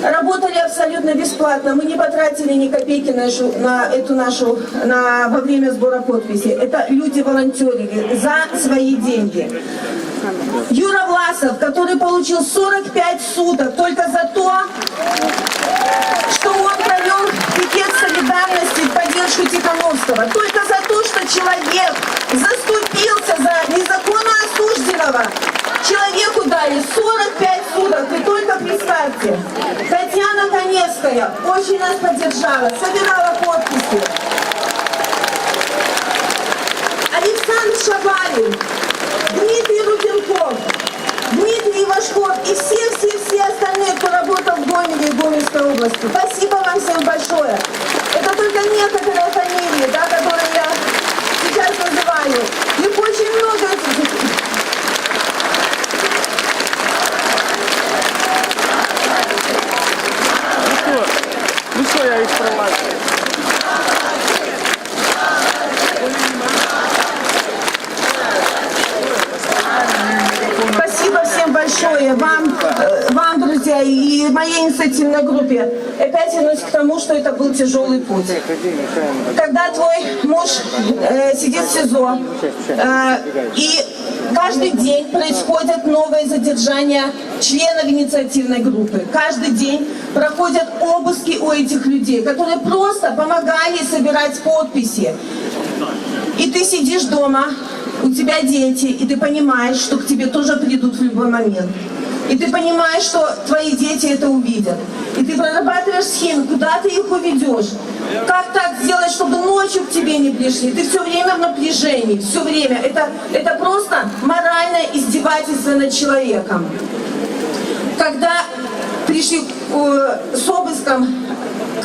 Работали абсолютно бесплатно. Мы не потратили ни копейки во время сбора подписей. Это люди волонтерили за свои деньги. Юра Власов, который получил 45 суток только за то, что он провел пикет солидарности в поддержку Тихановского. Только за то, что человек заступился за незаконно осужденного. Человеку дали 45 суток, вы только представьте. Татьяна Коневская очень нас поддержала, собирала подписи. Александр Шабалин, Дмитрий Руденков, Дмитрий Ивашков и все остальные, кто работал в Гомеле и Гомельской области. Спасибо вам всем большое. Это только некоторые фамилии, да, которые я сейчас называю. Их очень много. Ну что, я их пролазил. Спасибо всем большое, вам, друзья, и моей инициативной группе. Опять вернусь к тому, что это был тяжелый путь. Когда твой муж сидит в СИЗО, и каждый день происходят новые задержания членов инициативной группы. Каждый день проходят обыски у этих людей, которые просто помогали собирать подписи. И ты сидишь дома, у тебя дети, и ты понимаешь, что к тебе тоже придут в любой момент. И ты понимаешь, что твои дети это увидят. И ты прорабатываешь схему, куда ты их уведешь. Как так сделать, чтобы ночью к тебе не пришли? Ты все время в напряжении, все время. Это просто моральное издевательство над человеком. Когда пришли с обыском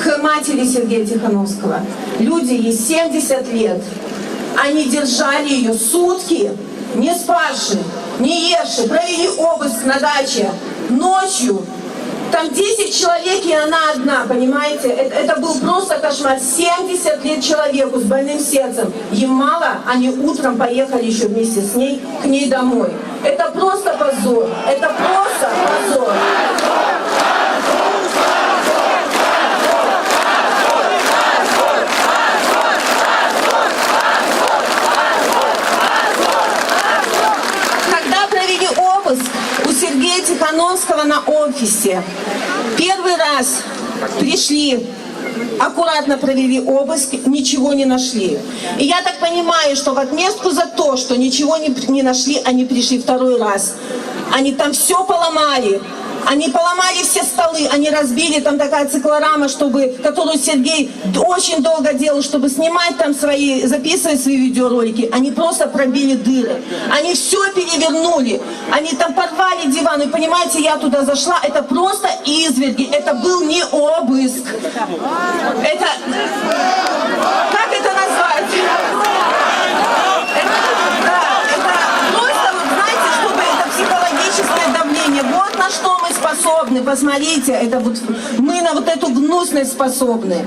к матери Сергея Тихановского, люди, ей 70 лет, они держали ее сутки, не спавши, не евши, провели обыск на даче ночью. Там 10 человек, и она одна, понимаете? Это был просто кошмар. 70 лет человеку с больным сердцем. Им мало, они утром поехали еще вместе с ней к ней домой. Это просто позор. Это просто позор. У Сергея Тихановского на офисе. Первый раз пришли, аккуратно провели обыск, ничего не нашли. И я так понимаю, что в отместку за то, что ничего не нашли, они пришли второй раз. Они там все поломали. Они поломали все столы, они разбили, там такая циклорама, которую Сергей очень долго делал, чтобы снимать там записывать свои видеоролики. Они просто пробили дыры. Они все перевернули. Они там порвали диван. И понимаете, я туда зашла, это просто изверги. Это был не обыск. Это... Как это назвать? Вот на что мы способны, посмотрите, это вот мы на вот эту гнусность способны.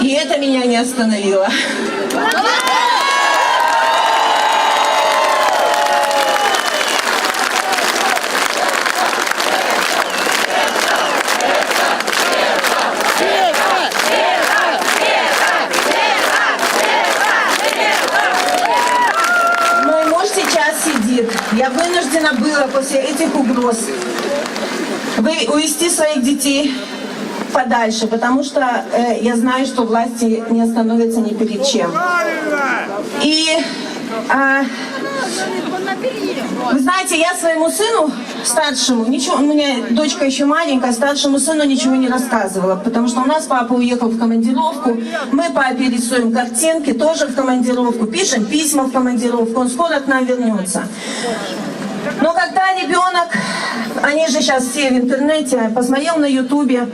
И это меня не остановило. Я вынуждена была после этих угроз увести своих детей подальше, потому что я знаю, что власти не остановятся ни перед чем. И Вы знаете, я своему сыну старшему, ничего, у меня дочка еще маленькая, старшему сыну ничего не рассказывала, потому что у нас папа уехал в командировку, мы папе рисуем картинки, тоже в командировку, пишем письма в командировку, он скоро к нам вернется. Но когда ребенок, они же сейчас все в интернете, посмотрел на ютубе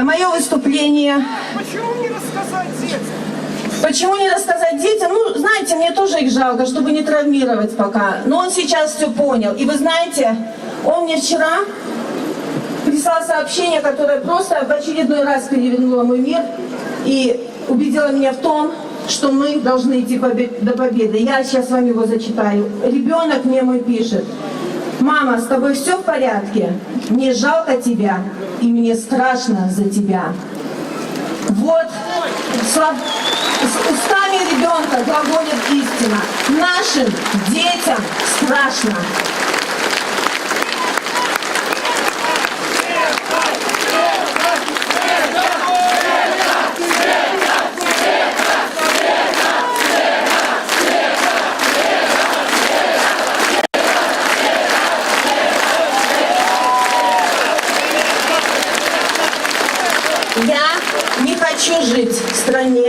мое выступление. Почему не рассказать детям? Ну, знаете, мне тоже их жалко, чтобы не травмировать пока. Но он сейчас все понял. И вы знаете, он мне вчера прислал сообщение, которое просто в очередной раз перевернуло мой мир и убедило меня в том, что мы должны идти до победы. Я сейчас вам его зачитаю. Ребенок мне мой пишет: «Мама, с тобой все в порядке? Мне жалко тебя, и мне страшно за тебя». Вот, с устами ребенка глаголит истина. Нашим детям страшно. Я не хочу жить в стране,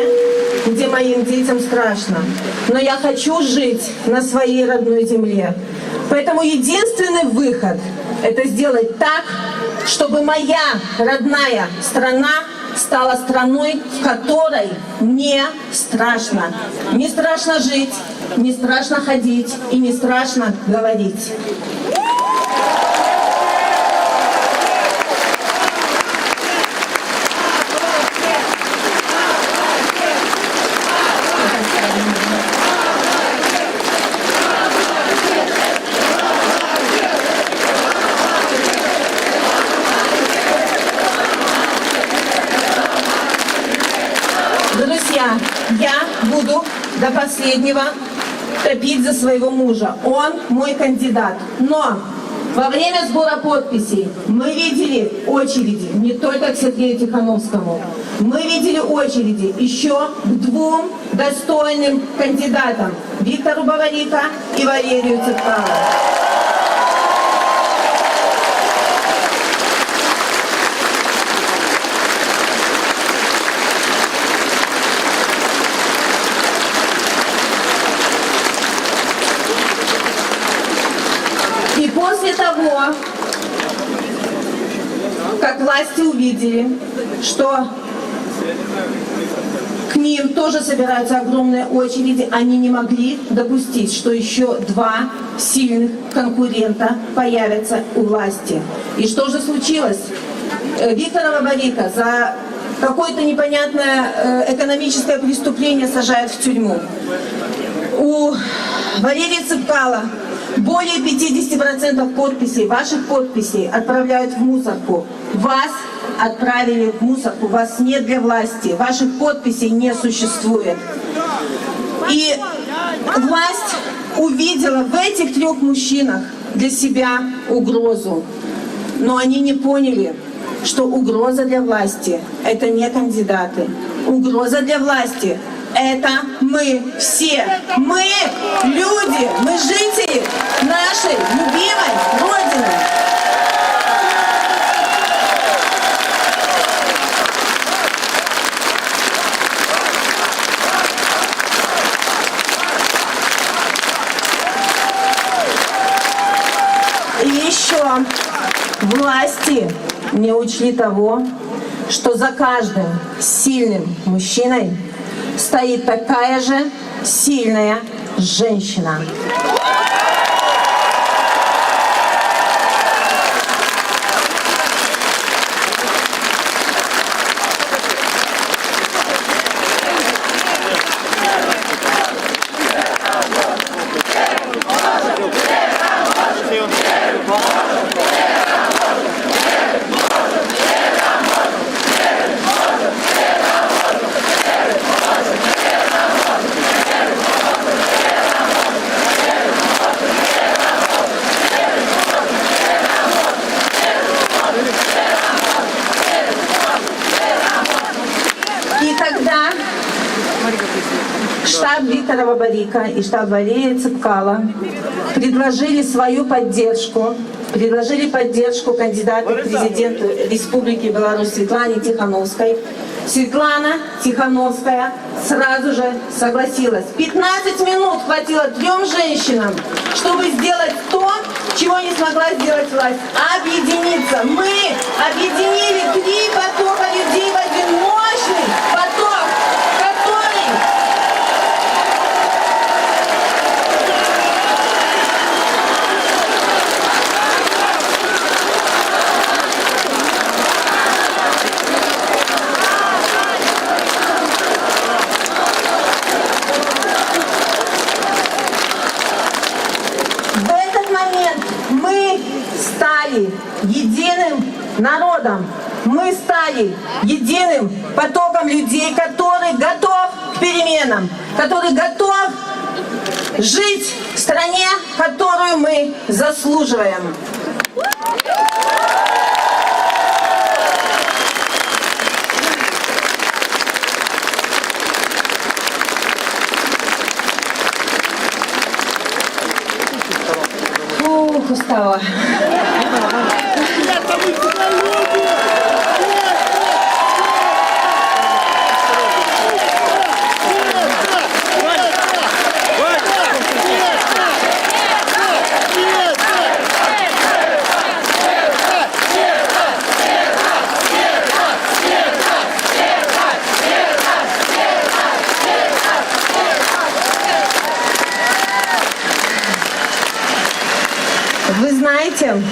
где моим детям страшно, но я хочу жить на своей родной земле. Поэтому единственный выход – это сделать так, чтобы моя родная страна стала страной, в которой не страшно. Не страшно жить, не страшно ходить и не страшно говорить. Друзья, я буду до последнего топить за своего мужа. Он мой кандидат. Но во время сбора подписей мы видели очереди не только к Сергею Тихановскому. Мы видели очереди еще к двум достойным кандидатам: Виктору Бабарико и Валерию Цепкало. И после того, как власти увидели, что к ним тоже собираются огромные очереди, они не могли допустить, что еще два сильных конкурента появятся у власти. И что же случилось? Виктора Бабарико за какое-то непонятное экономическое преступление сажают в тюрьму. У Валерии Цепкало более 50% подписей, ваших подписей, отправляют в мусорку. Вас отправили в мусорку, вас нет для власти, ваших подписей не существует. И власть увидела в этих трех мужчинах для себя угрозу. Но они не поняли, что угроза для власти – это не кандидаты. Угроза для власти – это мы все. Мы люди, мы жители нашей любимой Родины. И еще власти не учли того, что за каждым сильным мужчиной стоит такая же сильная женщина. Виктора Бабарика и штаб Валерия Цепкала предложили свою поддержку, кандидату в президенты Республики Беларусь Светлане Тихановской. Светлана Тихановская сразу же согласилась. 15 минут хватило 3 женщинам, чтобы сделать то, чего не смогла сделать власть. Объединиться. Мы объединили 3 потока людей в один мощный поток, который... В этот момент мы стали единым народом. Мы стали единым потоком людей, который готов к переменам, который готов жить в стране, которую мы заслуживаем. Ух, устала. Вы знаете,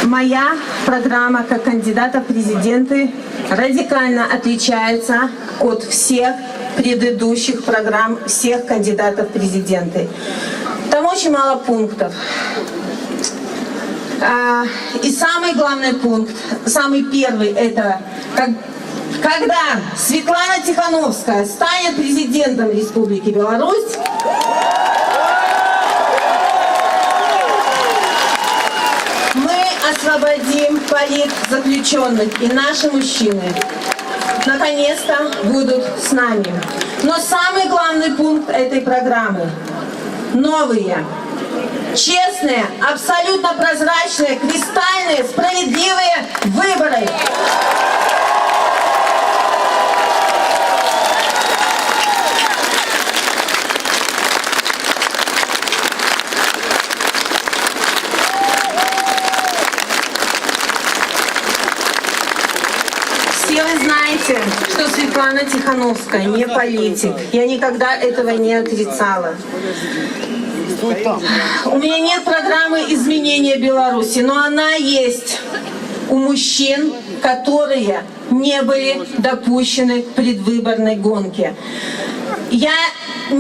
моя программа как кандидата в президенты радикально отличается от всех предыдущих программ всех кандидатов в президенты. Там очень мало пунктов. И самый главный пункт, самый первый, это когда Светлана Тихановская станет президентом Республики Беларусь, освободим политзаключенных, и наши мужчины наконец-то будут с нами. Но самый главный пункт этой программы – новые, честные, абсолютно прозрачные, кристальные, справедливые выборы. Все вы знаете, что Светлана Тихановская не политик. Я никогда этого не отрицала. У меня нет программы изменения Беларуси, но она есть у мужчин, которые не были допущены к предвыборной гонке. Мне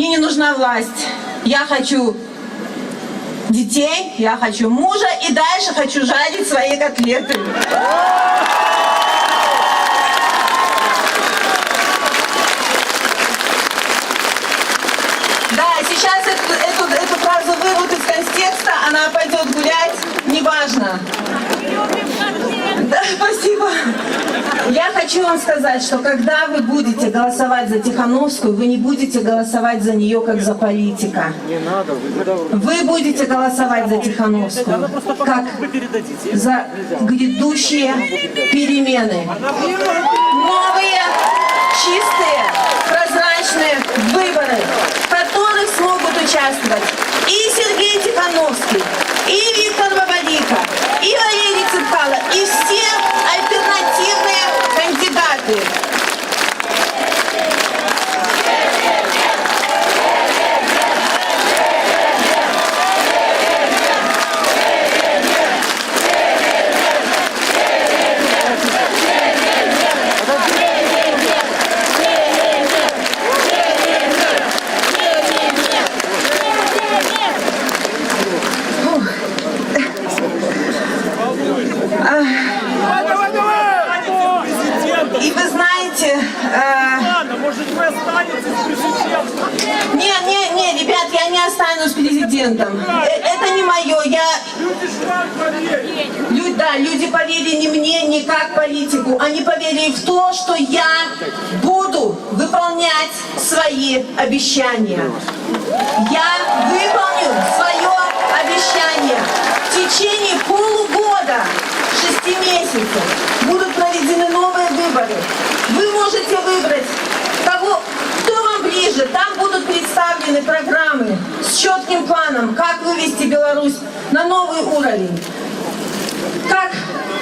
не нужна власть. Я хочу детей, я хочу мужа и дальше хочу жарить свои котлеты. Да, сейчас эту фразу вырвут из контекста, она пойдет гулять, неважно. Да, спасибо. Я хочу вам сказать, что когда вы будете голосовать за Тихановскую, вы не будете голосовать за нее как за политика. Вы будете голосовать за Тихановскую как за грядущие перемены. Новые, чистые, прозрачные выборы, в которых смогут участвовать и Сергей Тихановский, и Виктор Бабарика, и Валерий Цепкало, и все альтернативные кандидаты. И вы знаете, не, ребят, я не останусь президентом. Это не мое. Люди поверили не мне, не как политику. Они поверили в то, что я буду выполнять выполнять свои обещания. Я выполню свое обещание. В течение полугода, 6 месяцев, будут проведены новые выборы. Вы можете выбрать кто вам ближе. Там будут представлены программы с четким планом, как вывести Беларусь на новый уровень. Как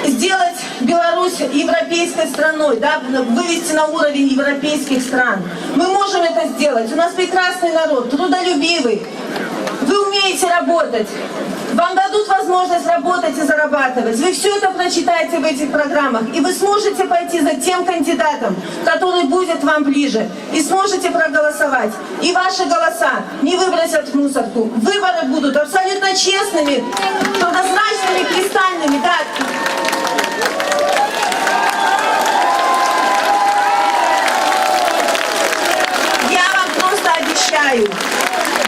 сделать Беларусь европейской страной, да, вывести на уровень европейских стран. Мы можем это сделать. У нас прекрасный народ, трудолюбивый. Вы умеете работать. Вам дадут возможность работать и зарабатывать. Вы все это прочитаете в этих программах. И вы сможете пойти за тем кандидатом, который будет вам ближе. И сможете проголосовать. И ваши голоса не выбросят в мусорку. Выборы будут абсолютно честными, прозрачными, кристальными. Да. Я вам просто обещаю.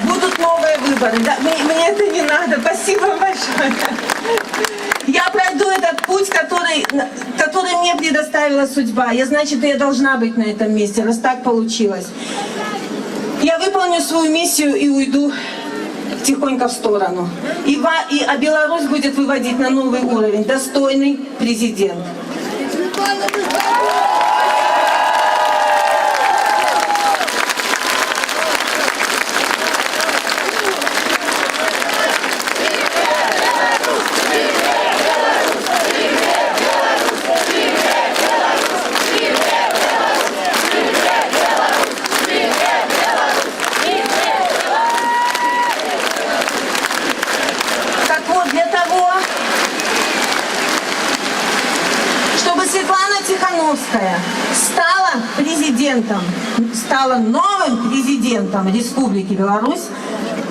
Будут новые выборы. Да, мне это не надо. Спасибо большое. Я пройду этот путь, который мне предоставила судьба. Значит, я должна быть на этом месте, раз так получилось. Я выполню свою миссию и уйду тихонько в сторону. А Беларусь будет выводить на новый уровень достойный президент. Стала президентом, стала новым президентом Республики Беларусь,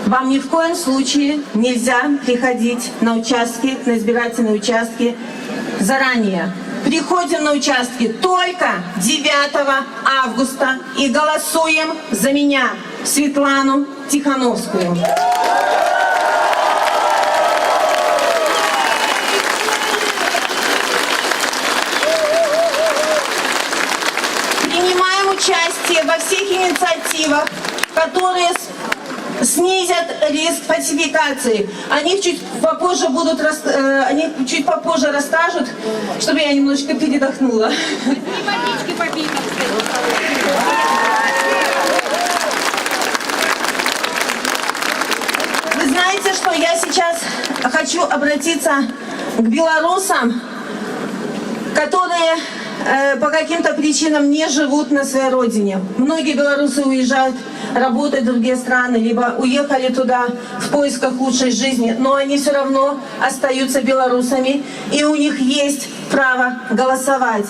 вам ни в коем случае нельзя приходить на участки, на избирательные участки заранее. Приходим на участки только 9 августа и голосуем за меня, Светлану Тихановскую. Участие во всех инициативах, которые снизят риск фальсификации. Они чуть попозже расскажут, чтобы я немножко передохнула. Вы знаете, что я сейчас хочу обратиться к белорусам, которые по каким-то причинам не живут на своей родине. Многие белорусы уезжают работать в другие страны, либо уехали туда в поисках лучшей жизни, но они все равно остаются белорусами, и у них есть право голосовать.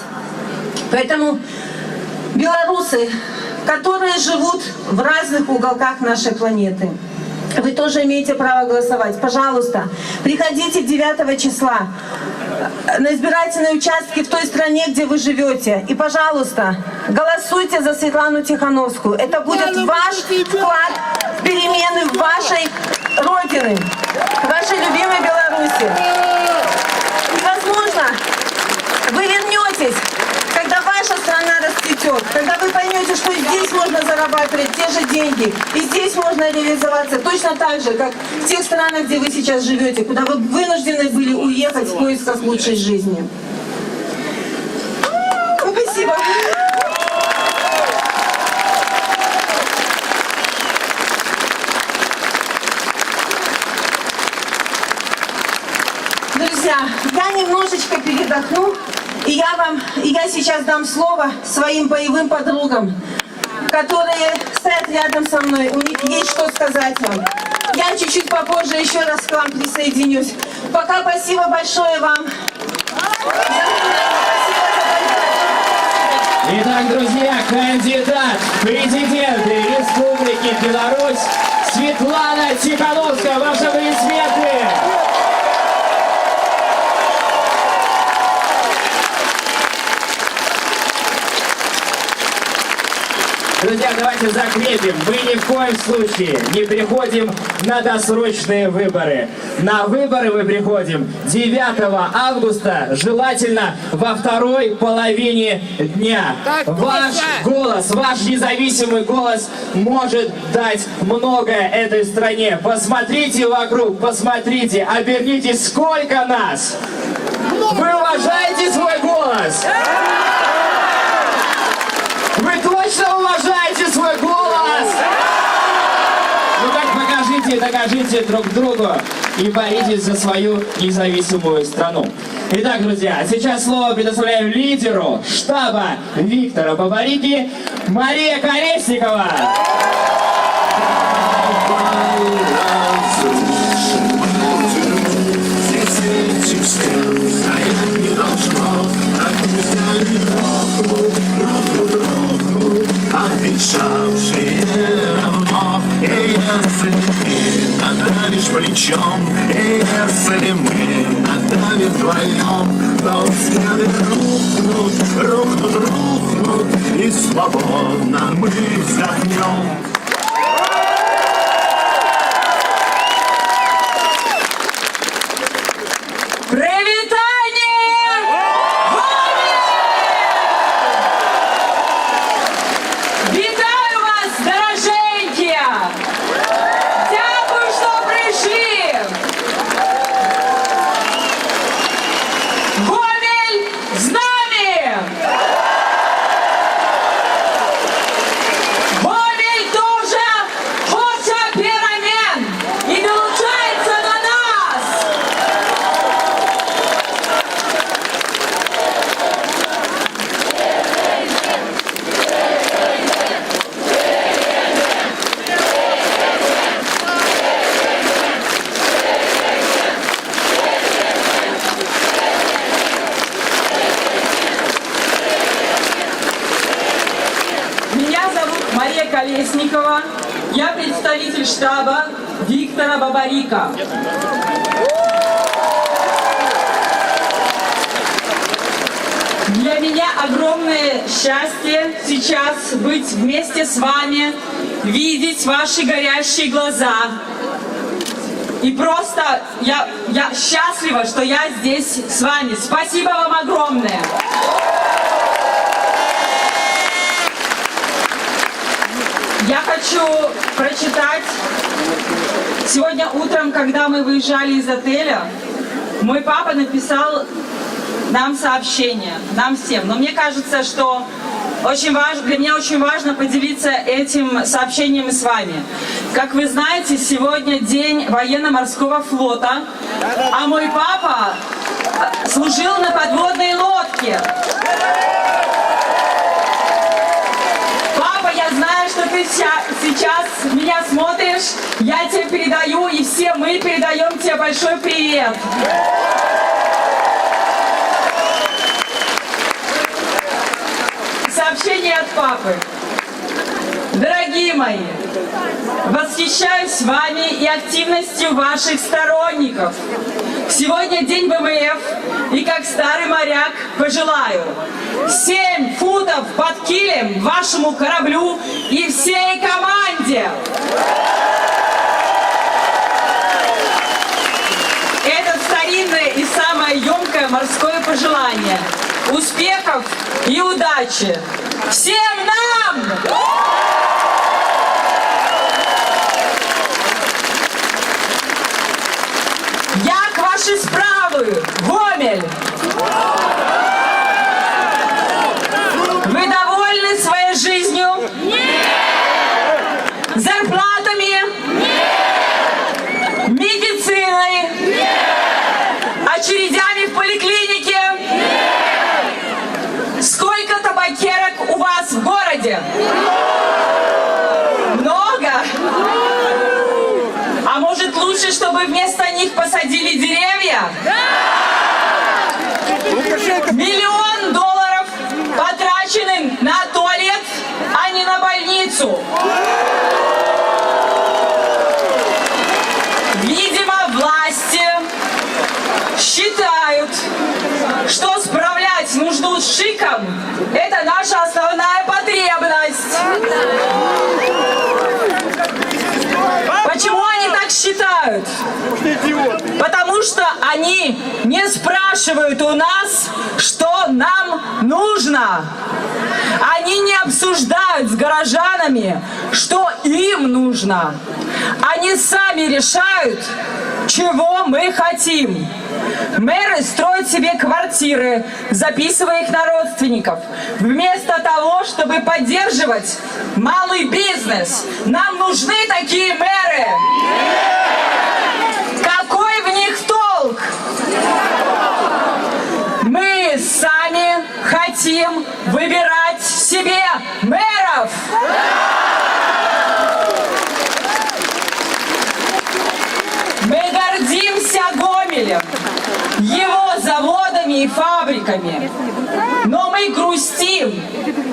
Поэтому белорусы, которые живут в разных уголках нашей планеты, вы тоже имеете право голосовать. Пожалуйста, приходите 9 числа на избирательные участки в той стране, где вы живете. И, пожалуйста, голосуйте за Светлану Тихановскую. Это будет ваш вклад в перемены вашей Родины, вашей любимой Беларуси. И, возможно, вы вернетесь, когда ваша страна расцветет, когда вы поймете, что здесь можно зарабатывать те же деньги, и здесь можно реализоваться точно так же, как в тех странах, где вы сейчас живете, куда вы вынуждены были уехать в поисках лучшей жизни. Спасибо. Друзья, я немножечко передохну. И я сейчас дам слово своим боевым подругам, которые стоят рядом со мной. У них есть что сказать вам. Я чуть-чуть попозже еще раз к вам присоединюсь. Пока спасибо большое вам. Итак, друзья, кандидат в президенты Республики Беларусь Светлана Тихановская. Ваши аплодисменты. Друзья, давайте закрепим. Мы ни в коем случае не приходим на досрочные выборы. На выборы мы приходим 9 августа, желательно во второй половине дня. Ваш голос, ваш независимый голос может дать многое этой стране. Посмотрите вокруг, посмотрите, обернитесь, сколько нас. Вы уважаете свой голос? Вы точно уважаете свой голос? Ну так докажите друг другу и боритесь за свою независимую страну. Итак, друзья, сейчас слово предоставляю лидеру штаба Виктора Бабарики Мария Колесникова. Обещавшие вновь, и если ты надавишь плечом, и если мы надавим вдвоем, то стены рухнут, и свободно мы вздохнем. Мария Колесникова. Я представитель штаба Виктора Бабарика. Для меня огромное счастье сейчас быть вместе с вами, видеть ваши горящие глаза. И просто я счастлива, что я здесь с вами. Спасибо вам огромное. Я хочу прочитать. Сегодня утром, когда мы выезжали из отеля, мой папа написал нам сообщение, нам всем. Но мне кажется, что для меня очень важно поделиться этим сообщением с вами. Как вы знаете, сегодня день военно-морского флота, а мой папа служил на подводной лодке. Папа, я знаю, что ты сейчас меня смотришь, я тебе передаю, и все мы передаем тебе большой привет. Сообщение от папы. Дорогие мои, восхищаюсь вами и активностью ваших сторонников. Сегодня день ВМФ, и как старый моряк пожелаю 7 футов под килем вашему кораблю и всей команде. Это старинное и самое емкое морское пожелание. Успехов и удачи всем нам! Як ваши справы, Гомель? Вы довольны своей жизнью? Нет! Зарплатами? Нет! Медициной? Нет! Очередями в поликлинике? Нет! Сколько табакерок у вас в городе? Много? А может лучше, чтобы вместо них посадили деревья? $1 миллион потрачены на туалет, а не на больницу. Видимо, власти считают, что справлять нужду с шиком – это наша основная потребность. Почему они так считают? Потому что они не спрашивают у нас, что нам нужно. Они не обсуждают с горожанами, что им нужно. Они сами решают, чего мы хотим. Мэры строят себе квартиры, записывая их на родственников. Вместо того, чтобы поддерживать малый бизнес, нам нужны такие мэры. Какой в них толк? Мы сами хотим выбирать себе мэров. Мы гордимся Гомелем, его заводами и фабриками. Но мы грустим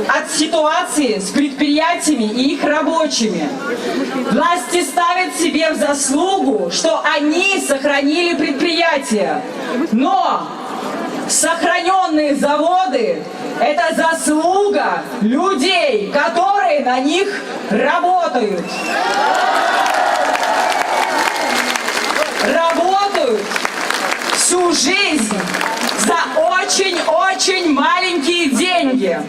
от ситуации с предприятиями и их рабочими. Власти ставят себе в заслугу, что они сохранили предприятия. Но сохраненные заводы – это заслуга людей, которые на них работают. Работают всю жизнь за очень-очень маленькие деньги.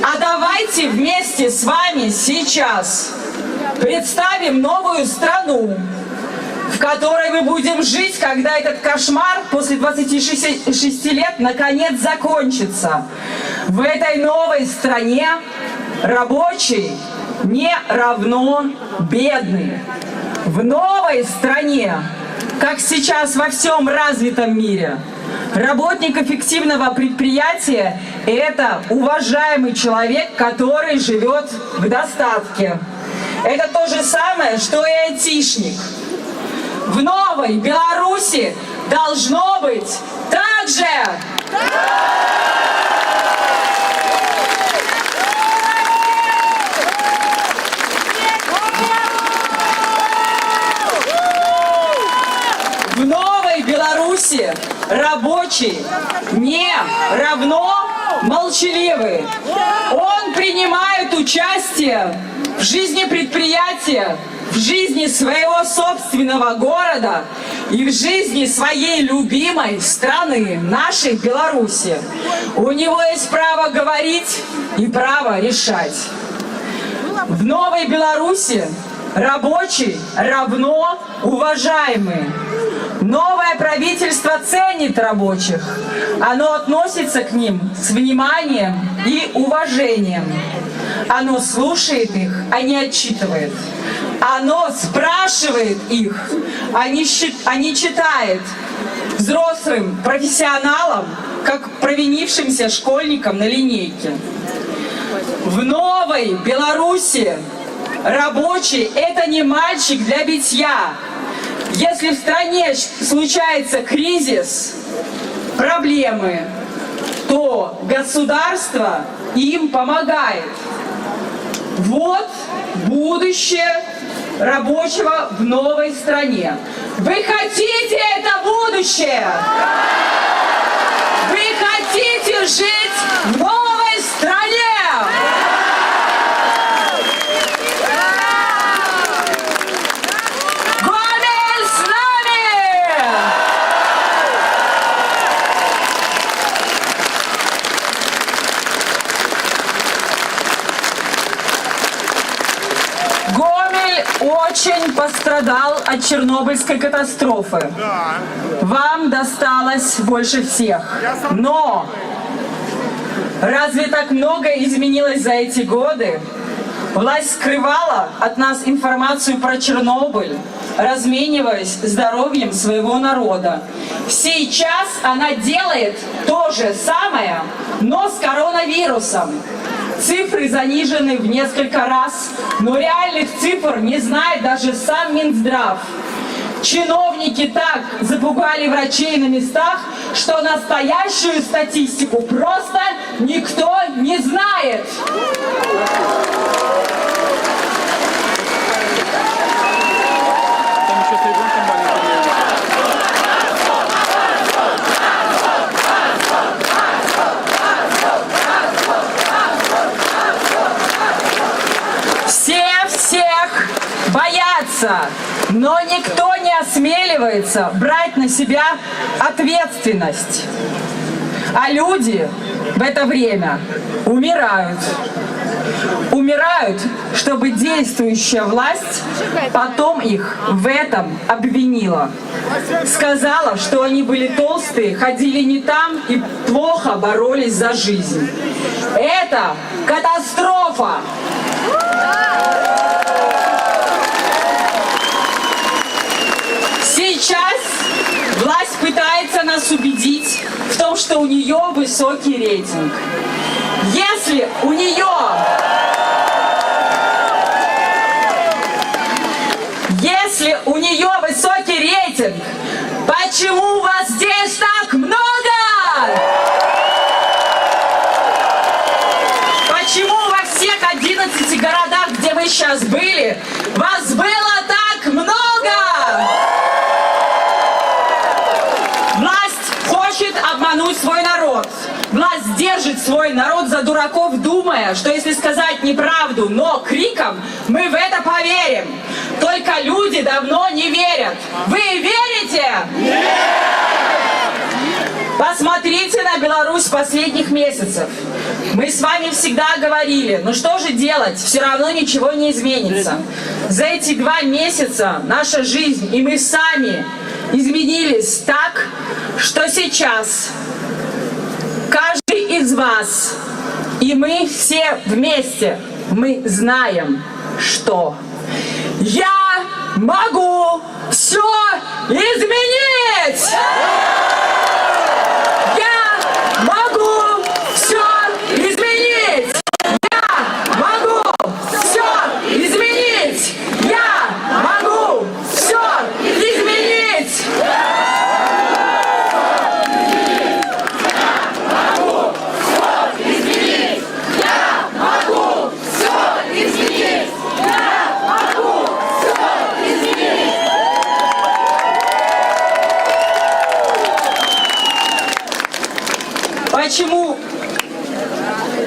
А давайте вместе с вами сейчас представим новую страну, в которой мы будем жить, когда этот кошмар после 26 лет наконец закончится. В этой новой стране рабочий не равно бедный. В новой стране, как сейчас во всем развитом мире, работник эффективного предприятия – это уважаемый человек, который живет в достатке. Это то же самое, что и айтишник. В новой Беларуси должно быть так же. В новой Беларуси рабочий не равно молчаливый. Он принимает участие в жизни предприятия, в жизни своего собственного города и в жизни своей любимой страны, нашей Беларуси. У него есть право говорить и право решать. В новой Беларуси рабочий равно уважаемый. Новое правительство ценит рабочих. Оно относится к ним с вниманием и уважением. Оно слушает их, а не отчитывает. Оно спрашивает их, а не читает взрослым профессионалам, как провинившимся школьникам на линейке. В новой Беларуси рабочий – это не мальчик для битья. Если в стране случается кризис, проблемы, то государство им помогает. Вот будущее рабочего в новой стране. Вы хотите это будущее? Вы хотите жить в новой стране? Очень пострадал от Чернобыльской катастрофы. Вам досталось больше всех. Но разве так много изменилось за эти годы? Власть скрывала от нас информацию про Чернобыль, размениваясь здоровьем своего народа. Сейчас она делает то же самое, но с коронавирусом. Цифры занижены в несколько раз, но реальных цифр не знает даже сам Минздрав. Чиновники так запугали врачей на местах, что настоящую статистику просто никто не знает. Но никто не осмеливается брать на себя ответственность. А люди в это время умирают. Умирают, чтобы действующая власть потом их в этом обвинила. Сказала, что они были толстые, ходили не там и плохо боролись за жизнь. Это катастрофа! Сейчас власть пытается нас убедить в том, что у нее высокий рейтинг. Если у нее высокий рейтинг, почему вас здесь так много? Почему во всех 11 городах, где вы сейчас были, вас было так много? Власть хочет обмануть свой народ. Власть держит свой народ за дураков, думая, что если сказать неправду, но криком, мы в это поверим. Только люди давно не верят. Вы верите? Нет! Посмотрите на Беларусь последних месяцев. Мы с вами всегда говорили, ну что же делать, все равно ничего не изменится. За эти 2 месяца наша жизнь и мы сами изменились так, что сейчас каждый из вас и мы все вместе, мы знаем, что я могу все изменить! Я могу все изменить! Я могу все изменить! Я могу все изменить!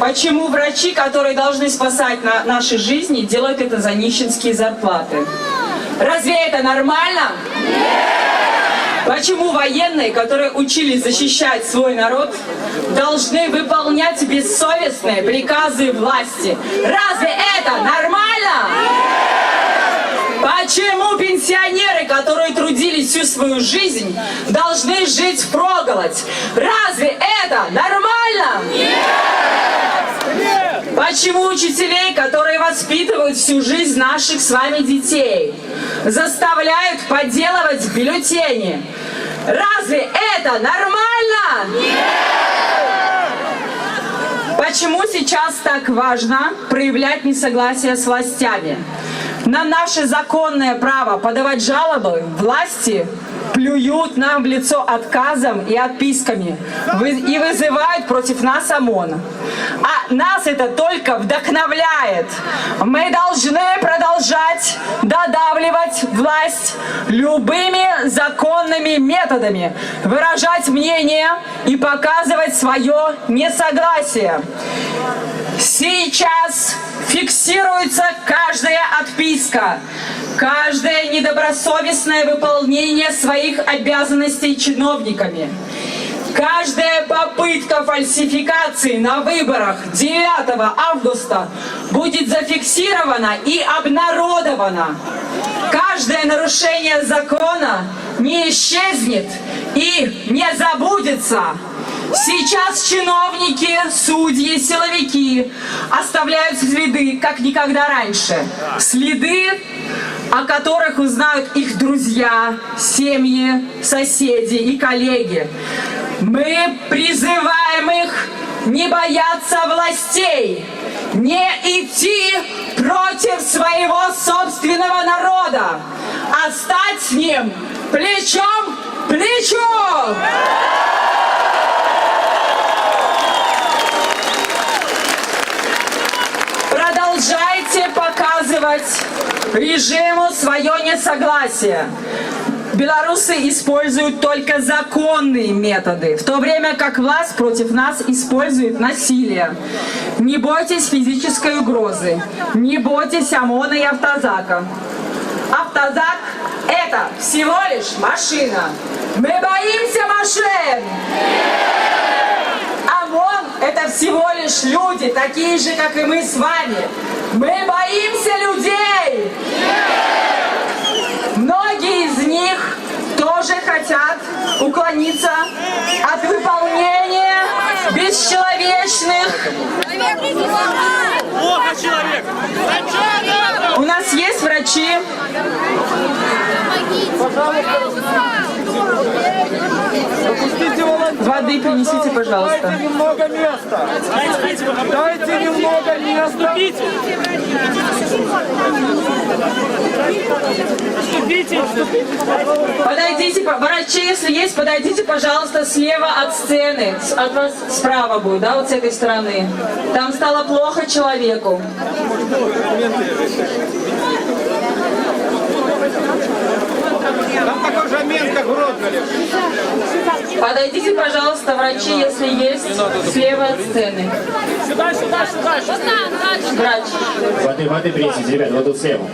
Почему врачи, которые должны спасать наши жизни, делают это за нищенские зарплаты? Разве это нормально? Нет! Почему военные, которые учились защищать свой народ, должны выполнять бессовестные приказы власти? Разве это нормально? Нет! Почему пенсионеры, которые трудились всю свою жизнь, должны жить впроголодь? Разве это нормально? Нет! Почему учителей, которые воспитывают всю жизнь наших с вами детей, заставляют подделывать бюллетени? Разве это нормально? Нет! Почему сейчас так важно проявлять несогласие с властями? На наше законное право подавать жалобы власти плюют нам в лицо отказом и отписками и вызывают против нас ОМОН. А нас это только вдохновляет. Мы должны продолжать додавливать власть любыми законными методами, выражать мнение и показывать свое несогласие. Сейчас фиксируется каждая отписка, каждое недобросовестное выполнение своих обязанностей чиновниками, каждая попытка фальсификации на выборах 9 августа будет зафиксирована и обнародована. Каждое нарушение закона не исчезнет и не забудется. Сейчас чиновники, судьи, силовики оставляют следы, как никогда раньше. Следы, о которых узнают их друзья, семьи, соседи и коллеги. Мы призываем их не бояться властей, не идти против своего собственного народа, а стать с ним плечом к плечу. Продолжайте показывать режиму свое несогласие. Белорусы используют только законные методы, в то время как власть против нас использует насилие. Не бойтесь физической угрозы, не бойтесь ОМОНа и Автозака. Автозак – это всего лишь машина. Мы боимся машин. ОМОН – это всего лишь люди, такие же, как и мы с вами. Мы боимся людей. Многие из них тоже хотят уклониться от выполнения бесчеловечных. У нас есть врачи. Воды принесите, пожалуйста. Дайте немного места. Дайте немного места. Подойдите, врачи, если есть, подойдите, пожалуйста, слева от сцены. От вас справа будет, да, вот с этой стороны. Там стало плохо человеку. Там такой же мент, как в Ротгале. Подойдите, пожалуйста, врачи, если есть, слева от сцены. Сюда. Врач. Воды принесите, ребят, вот тут слева.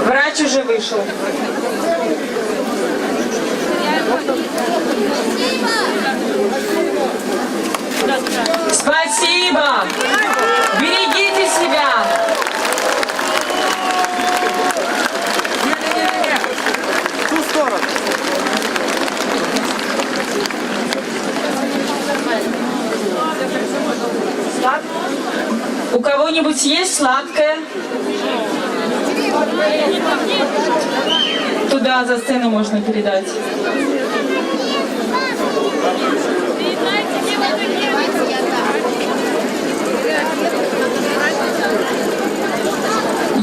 Врач уже вышел. Спасибо! Берегите себя! В ту сторону. У кого-нибудь есть сладкое? Туда, за сцену можно передать.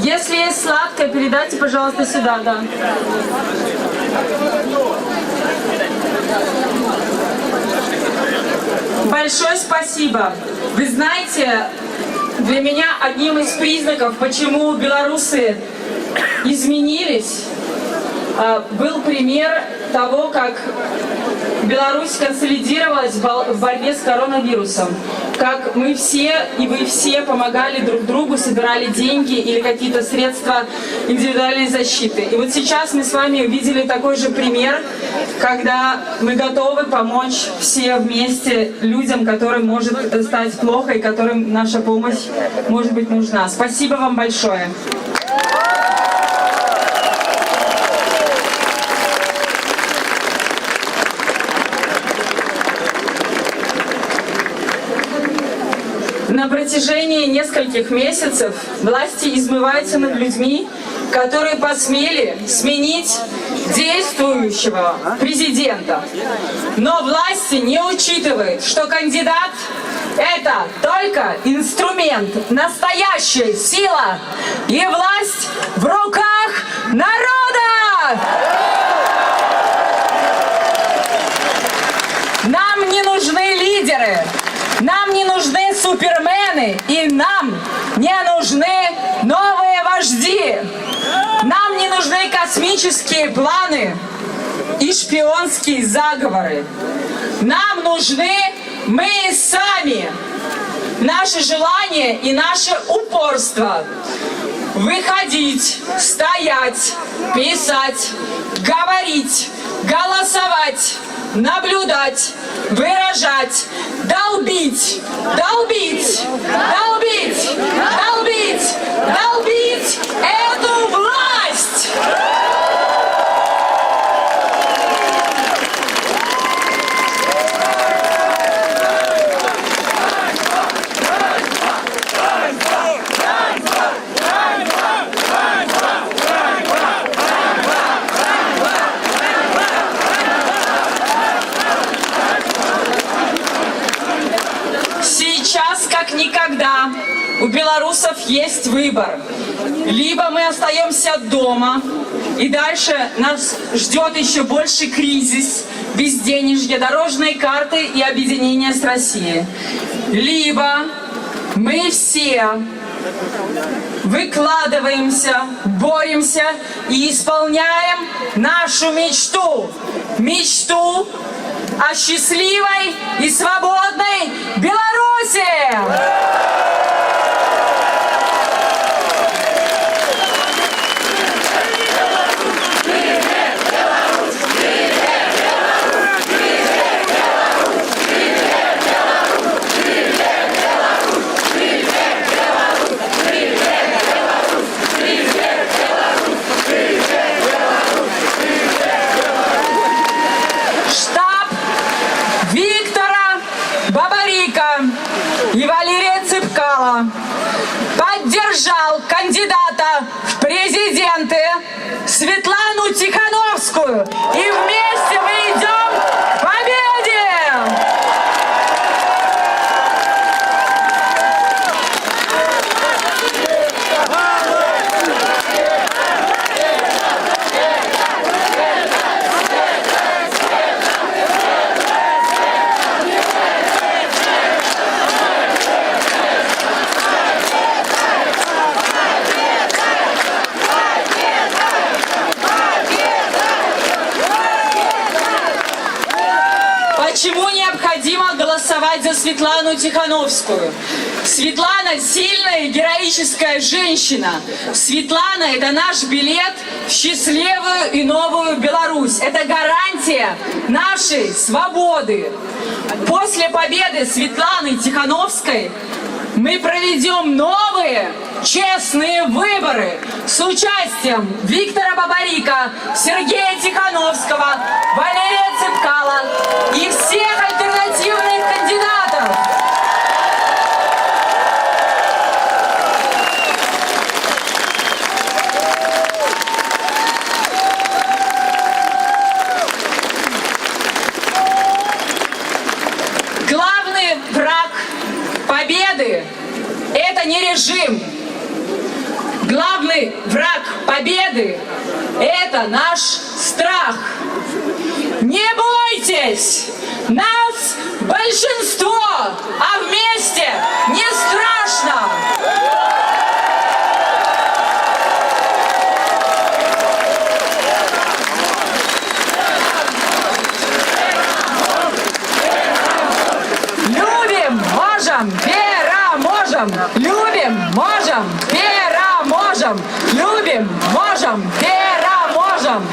Если есть сладкое, передайте, пожалуйста, сюда, да. Большое спасибо. Вы знаете, для меня одним из признаков, почему белорусы изменились, был пример того, как Беларусь консолидировалась в борьбе с коронавирусом. Как мы все и вы все помогали друг другу, собирали деньги или какие-то средства индивидуальной защиты. И вот сейчас мы с вами увидели такой же пример, когда мы готовы помочь все вместе людям, которым может стать плохо и которым наша помощь может быть нужна. Спасибо вам большое. На протяжении нескольких месяцев власти измываются над людьми, которые посмели сменить действующего президента. Но власти не учитывают, что кандидат – это только инструмент, настоящая сила и власть в руках народа! Нам не нужны лидеры. Нам не нужны супермены, и нам не нужны новые вожди. Нам не нужны космические планы и шпионские заговоры. Нам нужны мы сами, наше желание и наше упорство. Выходить, стоять, писать, говорить, голосовать, наблюдать, выражать, долбить, долбить, долбить, долбить, долбить эту власть! Сейчас, как никогда, у белорусов есть выбор. Либо мы остаемся дома, и дальше нас ждет еще больше кризис, безденежье, дорожные карты и объединение с Россией. Либо мы все выкладываемся, боремся и исполняем нашу мечту. Мечту о счастливой и свободной Беларуси! Беларуси! Штаб Виктора Бабарика и Валерия Цыпкала поддержал кандидата в президенты Светлану Тихановскую. И вместе мы идем к победе! Почему необходимо голосовать за Светлану Тихановскую? Светлана сильная и героическая женщина. Светлана – это наш билет в счастливую и новую Беларусь. Это гарантия нашей свободы. После победы Светланы Тихановской мы проведем новые честные выборы с участием Виктора Бабарика, Сергея Тихановского, Валерия Цыпкала и всех альтернативных кандидатов. Главный враг победы – это не режим. Главный враг победы – это наш страх. Не бойтесь! Нас большинство, а вместе не страшно! Любим, можем, переможем! Любим, можем, переможем! Любим, можем, переможем!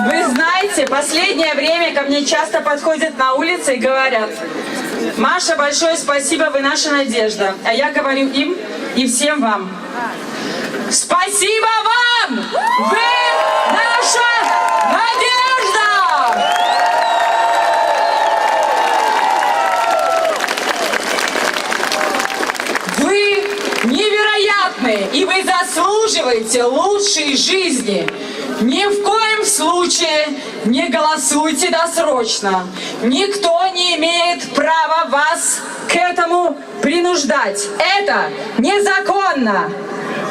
Вы знаете, последнее время ко мне часто подходят на улице и говорят: Маша, большое спасибо, вы наша надежда. А я говорю им и всем вам: спасибо вам! Вы наша надежда! Вы невероятные, и вы заслуживаете лучшей жизни. Ни в коем случае не голосуйте досрочно. Никто не имеет права вас к этому принуждать. Это незаконно.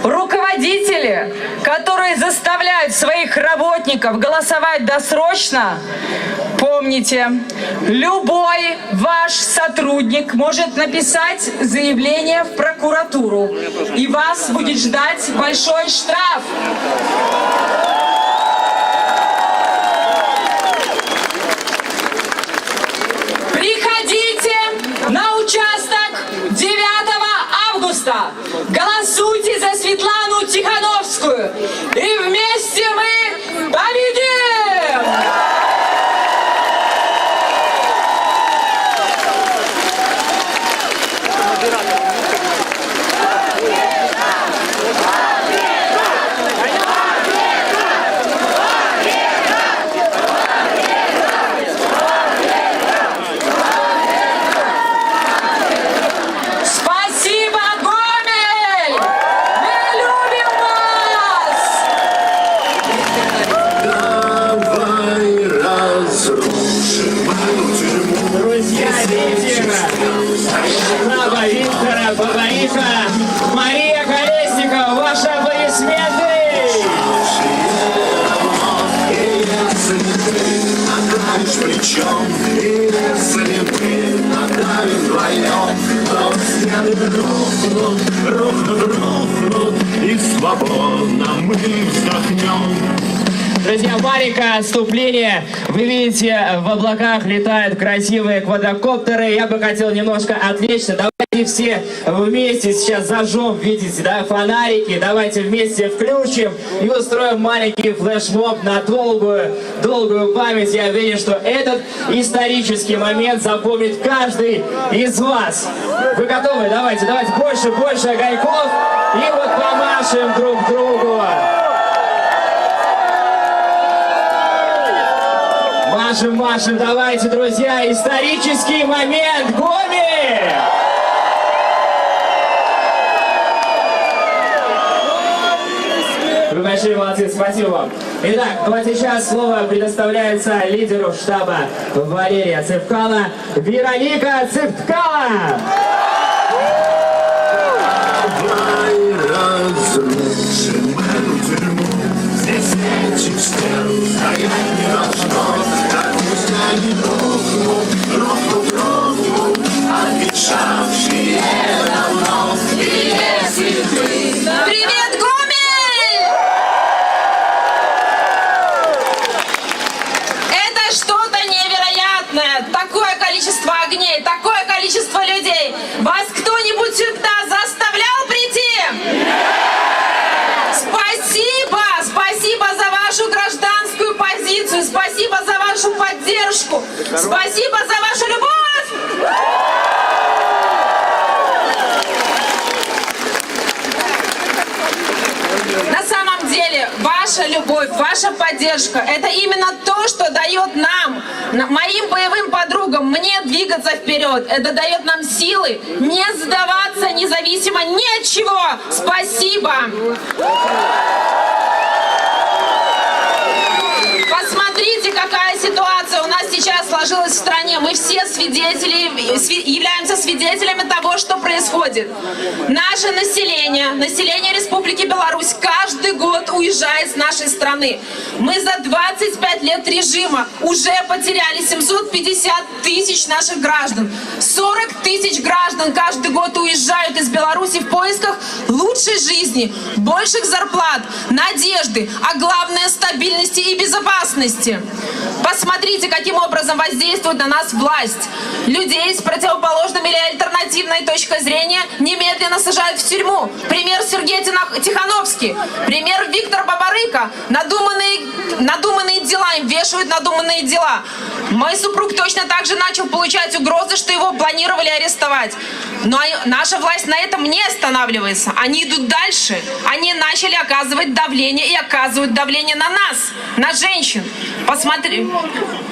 Руководители, которые заставляют своих работников голосовать досрочно, помните, любой ваш сотрудник может написать заявление в прокуратуру, и вас будет ждать большой штраф. Приходите на участок 9 августа. Голосуйте за Светлану Тихановскую. И вместе мы победим! Спасибо, Гомель! Мы любим вас! рухнут, и свободно мы вздохнем. Друзья, маленькое отступление. Вы видите, в облаках летают красивые квадрокоптеры. Я бы хотел немножко отвлечься. Давайте все вместе сейчас зажжем, видите, да, фонарики. Давайте вместе включим и устроим маленький флешмоб на долгую память. Я уверен, что этот исторический момент запомнит каждый из вас. Вы готовы? Давайте больше огоньков. И вот помашем друг другу. Машем, давайте, друзья, исторический момент, Гоми! Вы большие молодцы, спасибо вам. Итак, вот сейчас слово предоставляется лидеру штаба Валерия Цыпкала, Вероника Цыпкала. Давай разрушим эту тюрьму. Здесь этих стен стоять не должно. Так пусть они рухнут, обещавшие давно. И если ты... Привет, Гомель! Это что-то невероятное. Такое количество огней, такое количество людей. Вас кто-нибудь сюда заставлял прийти? Спасибо за вашу гражданскую позицию, спасибо за вашу поддержку, спасибо за вашу любовь! На самом деле, ваша любовь, ваша поддержка – это именно то, что дает нам, моим боевым подругам, мне двигаться вперед. Это дает нам силы не сдаваться независимо ни от чего. Спасибо! Посмотрите, какая ситуация у нас сейчас сложилась в стране. Мы все являемся свидетелями того, что происходит. Наше население Республики Беларусь каждый год уезжает с нашей страны. Мы за 25 лет режима уже потеряли 750 тысяч наших граждан. 40 тысяч граждан каждый год уезжают из Беларуси в поисках лучшей жизни, больших зарплат, надежды, а главное стабильности и безопасности. Посмотрите, каким образом воздействует на нас власть. Людей с противоположной или альтернативной точкой зрения немедленно сажают в тюрьму. Пример Сергей Тихановский. Пример Виктор Бабарыка. Надуманные дела, им вешают надуманные дела. Мой супруг точно так же начал получать угрозы, что его планировали арестовать. Но наша власть на этом не останавливается. Они идут дальше. Они начали оказывать давление и оказывают давление на нас, на женщин. Посмотри,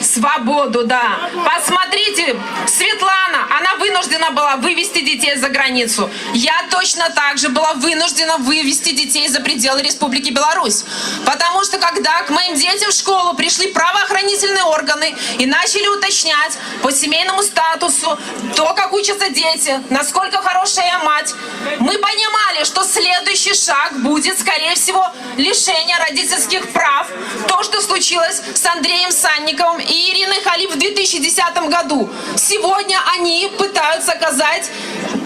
свободу, да. Посмотрите, Светлана, она вынуждена была вывести детей за границу. Я точно так же была вынуждена вывести детей за пределы Республики Беларусь. Потому что когда к моим детям в школу пришли правоохранительные органы и начали уточнять по семейному статусу то, как учатся дети, насколько хорошая я мать, мы понимали, что следующий шаг будет, скорее всего, лишение родительских прав. То, что случилось с Андреем Санниковым и Ириной Халип в 2010 году. Сегодня они пытаются оказать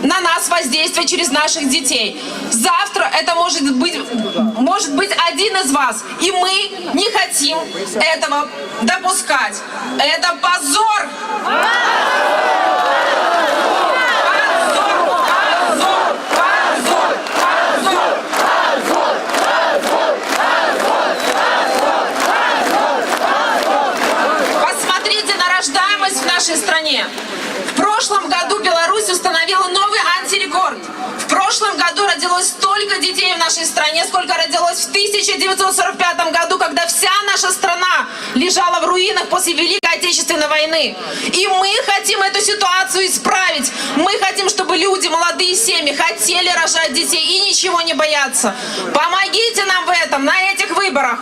на нас воздействие через наших детей. Завтра это может быть один из вас. И мы не хотим этого допускать. Это позор! Посмотрите на рождаемость в нашей стране. В прошлом году Беларусь установила новый антирекорд. В прошлом году родилось столько детей в нашей стране, сколько родилось в 1945 году, когда вся наша страна лежала в руинах после Великой Отечественной войны. И мы хотим эту ситуацию исправить. Мы хотим, чтобы люди, молодые семьи, хотели рожать детей и ничего не бояться. Помогите нам в этом, на этих выборах.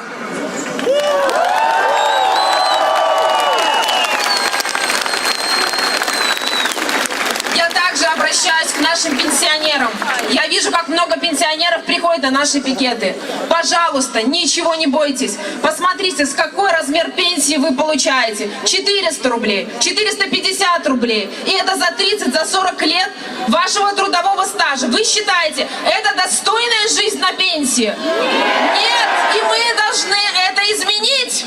Я также обращаюсь к нашим пенсионерам. Я вижу, как много пенсионеров приходят спокойно наши пикеты. Пожалуйста, ничего не бойтесь. Посмотрите, с какой размер пенсии вы получаете. 400 рублей, 450 рублей. И это за 30, за 40 лет вашего трудового стажа. Вы считаете, это достойная жизнь на пенсии? Нет, и мы должны это изменить.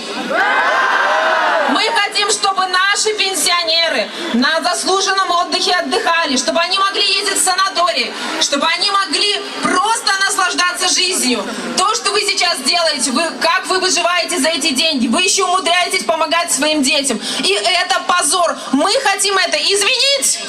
Мы хотим, чтобы наши пенсионеры на заслуженном отдыхе отдыхали, чтобы они могли ездить в санатории, чтобы они могли просто наслаждаться жизнью. То, что вы сейчас делаете, как вы выживаете за эти деньги, вы еще умудряетесь помогать своим детям. И это позор. Мы хотим это изменить.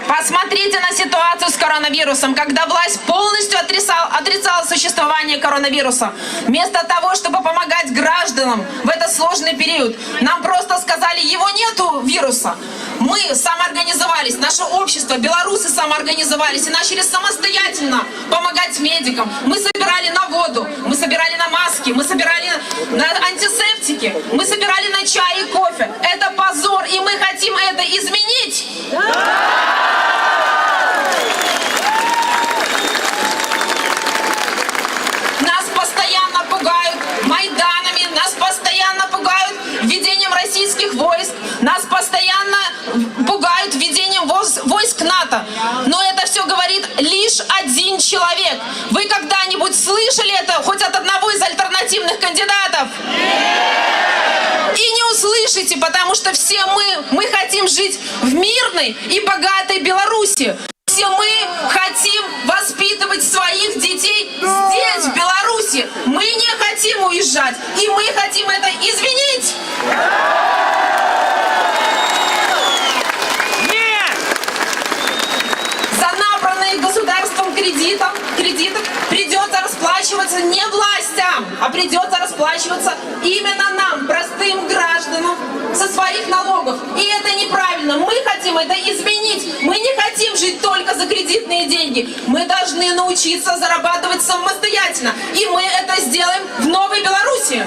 Посмотрите на ситуацию с коронавирусом, когда власть полностью отрицала существование коронавируса. Вместо того, чтобы помогать гражданам в этот сложный период, нам просто сказали, его нету вируса. Мы самоорганизовались, наше общество, белорусы самоорганизовались и начали самостоятельно помогать медикам. Мы собирали на воду, мы собирали на маски, мы собирали на антисептики, мы собирали на чай и кофе. Это позор, и мы хотим это изменить. Нас постоянно пугают майданами, нас постоянно пугают введением российских войск, нас постоянно пугают введением войск НАТО. Но это все говорит лишь один человек. Вы когда-нибудь слышали это хоть от одного из альтернативных кандидатов? И не услышите, потому что все мы хотим жить в мирной и богатой Беларуси. Все мы хотим воспитывать своих детей здесь, в Беларуси. Мы не хотим уезжать, и мы хотим это изменить. За набранные государством кредитов придется расплачиваться не властям, а придется расплачиваться именно нам, простым гражданам, со своих налогов. И это неправильно. Мы хотим это изменить. Мы не хотим жить только за кредитные деньги. Мы должны научиться зарабатывать самостоятельно. И мы это сделаем в Новой Беларуси.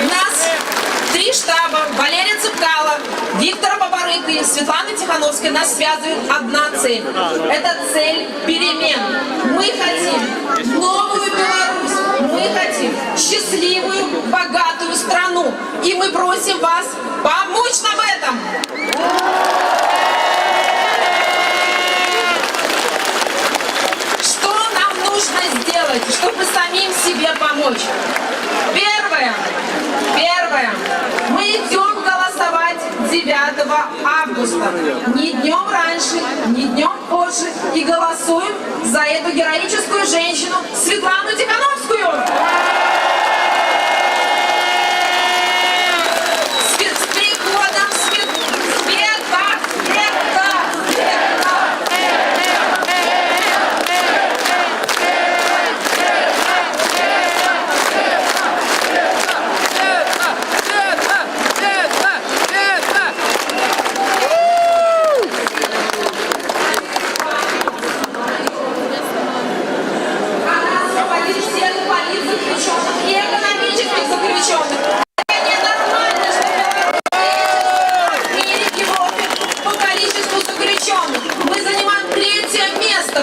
У нас 3 штаба. Валерия Цепкало, Виктора Бабарыка и Светлана Тихановская. Нас связывает одна цель. Это цель перемен. Мы хотим новую Беларусь. Мы хотим счастливую, богатую страну. И мы просим вас помочь нам в этом. Что нам нужно сделать, чтобы самим себе помочь? Первое. Мы идем голосовать 9 августа. Ни днем раньше, ни днем позже. И голосуем за эту героическую женщину Светлану Тихановскую. С приходом Света!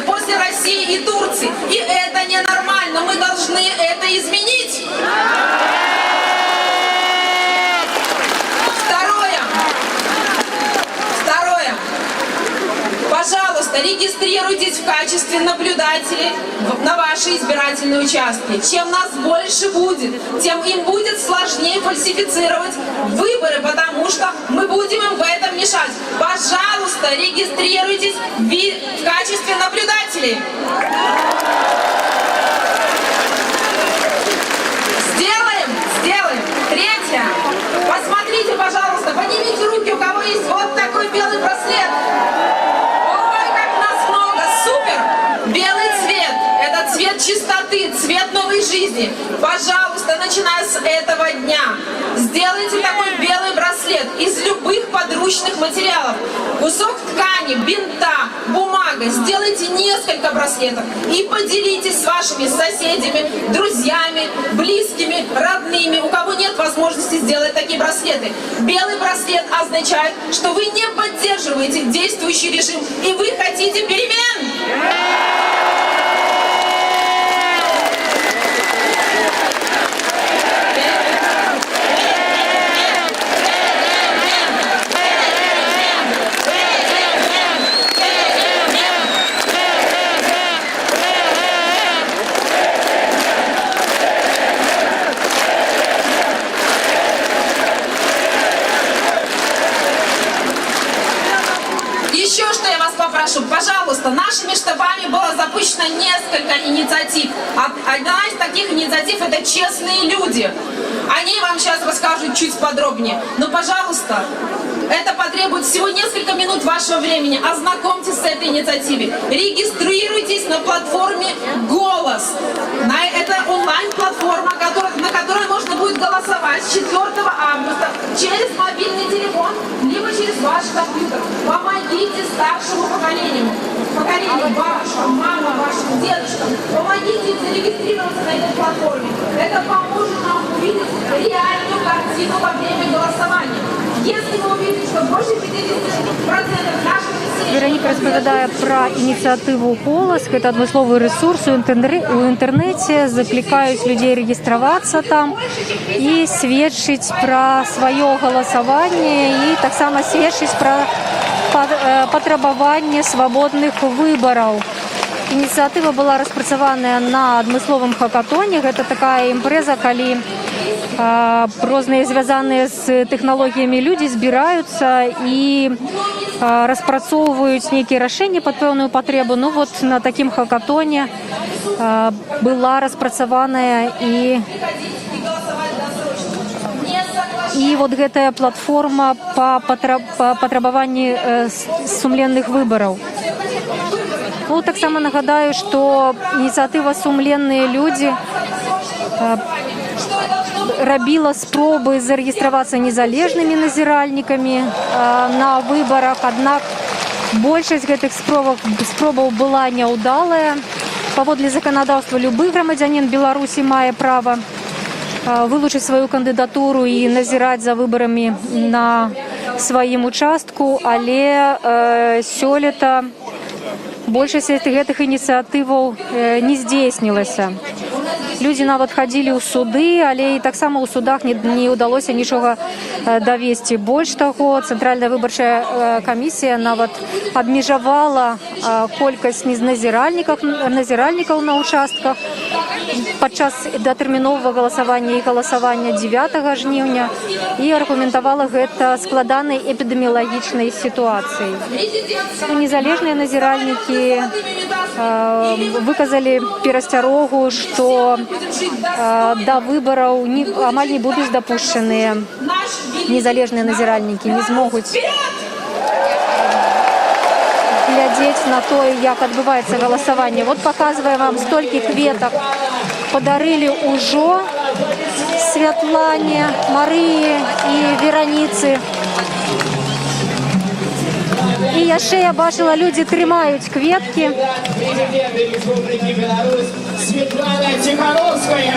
После России и Турции. И это ненормально. Мы должны это изменить. Второе. Пожалуйста, регистрируйтесь в качестве наблюдателей на ваши избирательные участки. Чем нас больше будет, тем им будет сложнее фальсифицировать выборы, потому что мы будем им в этом мешать. Пожалуйста, регистрируйтесь в качестве наблюдателей. Сделаем. Третье. Посмотрите, пожалуйста, поднимите руки, у кого есть вот такой белый браслет. Ой, как нас много. Супер. Белый цвет. Это цвет чистоты, цвет новой жизни. Пожалуйста, начиная с этого дня, сделайте такой белый браслет из любых подручных запущенных материалов. Кусок ткани, бинта, бумага. Сделайте несколько браслетов и поделитесь с вашими соседями, друзьями, близкими, родными, у кого нет возможности сделать такие браслеты. Белый браслет означает, что вы не поддерживаете действующий режим и вы хотите перемен. Еще что я вас попрошу, пожалуйста, нашими штабами было запущено несколько инициатив. Одна из таких инициатив — это «Честные люди». О ней вам сейчас расскажут чуть подробнее. Но, пожалуйста, это потребует всего несколько минут вашего времени. Ознакомьтесь с этой инициативой. Регистрируйтесь на платформе «Голос». Это онлайн-платформа, на которой можно будет голосовать с 4 августа через мобильный телефон, либо через ваш компьютер. Помогите старшему поколению, вашим мамам, вашим дедушкам. Помогите им зарегистрироваться на этой платформе. Это поможет нам увидеть реальную картину во время голосования. Если мы увидим, что больше 50% наших населения... Вероніка розповідає про ініціативу «Голос». Це адмысловы ресурс у інтэрнэце. Закликаюць людей рэгістравацца там і сведчыць пра сваё галасаванне і таксама сведчыць пра патрабаванне свабодных выбараў. Ініцыятыва была распрацаваная на адмысловым хакатоне. Гэта такая імпрэза, калі розныя звязаныя з тэхналогіямі людзі збіраюцца і распрацоўваюць нейкія рашэнні пад пэўную патрэбу. Ну вот на такім хакатоне была распрацаваная і вот гэтая платформа па патрабаванні сумленных выбараў. Ну, таксама нагадаю, што ініцыятыва «Сумленныя людзі» рабіла спробы зарэгістравацца незалежнымі назіральнікамі на выбарах, аднак большасць гэтых спробаў была няўдалая. Паводле заканадаўства любы грамадзянін Беларусі мае права вылучыць сваю кандыдатуру і назіраць за выбарамі на сваім участку, але сёлета большасць гэтых ініцыятываў не здзейснілася. Людзі нават хадзілі ў суды, але і таксама ў судах не ўдалося нічога давесці. Больш таго, Цэнтральная выбарчая камісія нават абмежавала колькасць назіральнікаў на ўчастках падчас датэрміновага галасавання і галасавання 9 жніўня і аргументавала гэта складанай эпідэміялагічнай сітуацыяй. Незалежныя назіральнікі выказалі перасцярогу, што да выбараў амаль не будуць дапушчаныя незалежныя назіральнікі, не змогуць глядзець на тое, як адбываецца галасаванне. Вот паказвае вам столькі кветак падарылі ўжо Святлане, Марыі і Вераніцы. І яшчэ я бачыла, людзі трымаюць кветкі. Светлана Тихановская.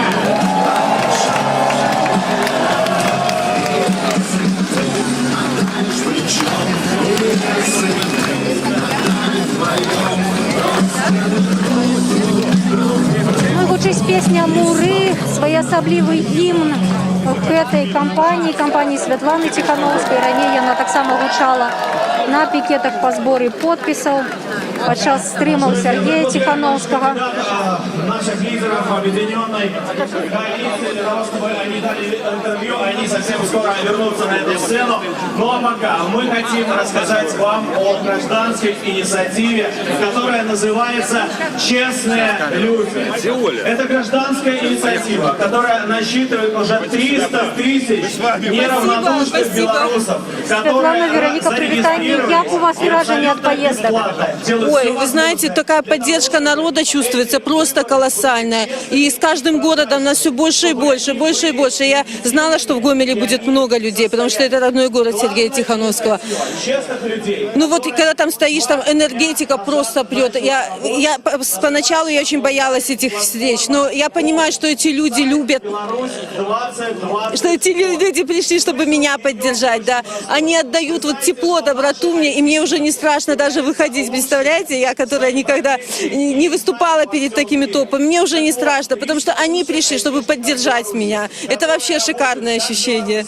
Ну, гучыць песня «Муры», своеасаблівы гімн гэтай кампаніі Святланы Тихановскай. Раней яна таксама гучала на пікетах па зборы подпісаў падчас стрымаў Сергея Тихановскага. Наших лидеров объединенной коалиции для того, чтобы они дали интервью, они совсем скоро вернутся на эту сцену. Ну а пока мы хотим рассказать вам о гражданской инициативе, которая называется «Честные люди». Это гражданская инициатива, которая насчитывает уже 300 тысяч неравнодушных белорусов, которые Светлана, Вероника, прывітанне. Як у вас уражанне ад паездак? Ой, вы знаете, такая поддержка народа чувствуется просто колоссальная. И с каждым годом нас все больше и больше, больше и больше. Я знала, что в Гомеле будет много людей, потому что это родной город Сергея Тихановского. Ну вот, когда там стоишь, там энергетика просто прет. Поначалу я очень боялась этих встреч, но я понимаю, что эти люди любят, что эти люди пришли, чтобы меня поддержать, да. Они отдают вот тепло, доброту мне, и мне уже не страшно даже выходить, представляете? Я, которая никогда не выступала перед такими толпами, мне уже не страшно, потому что они пришли, чтобы поддержать меня. Это вообще шикарное ощущение.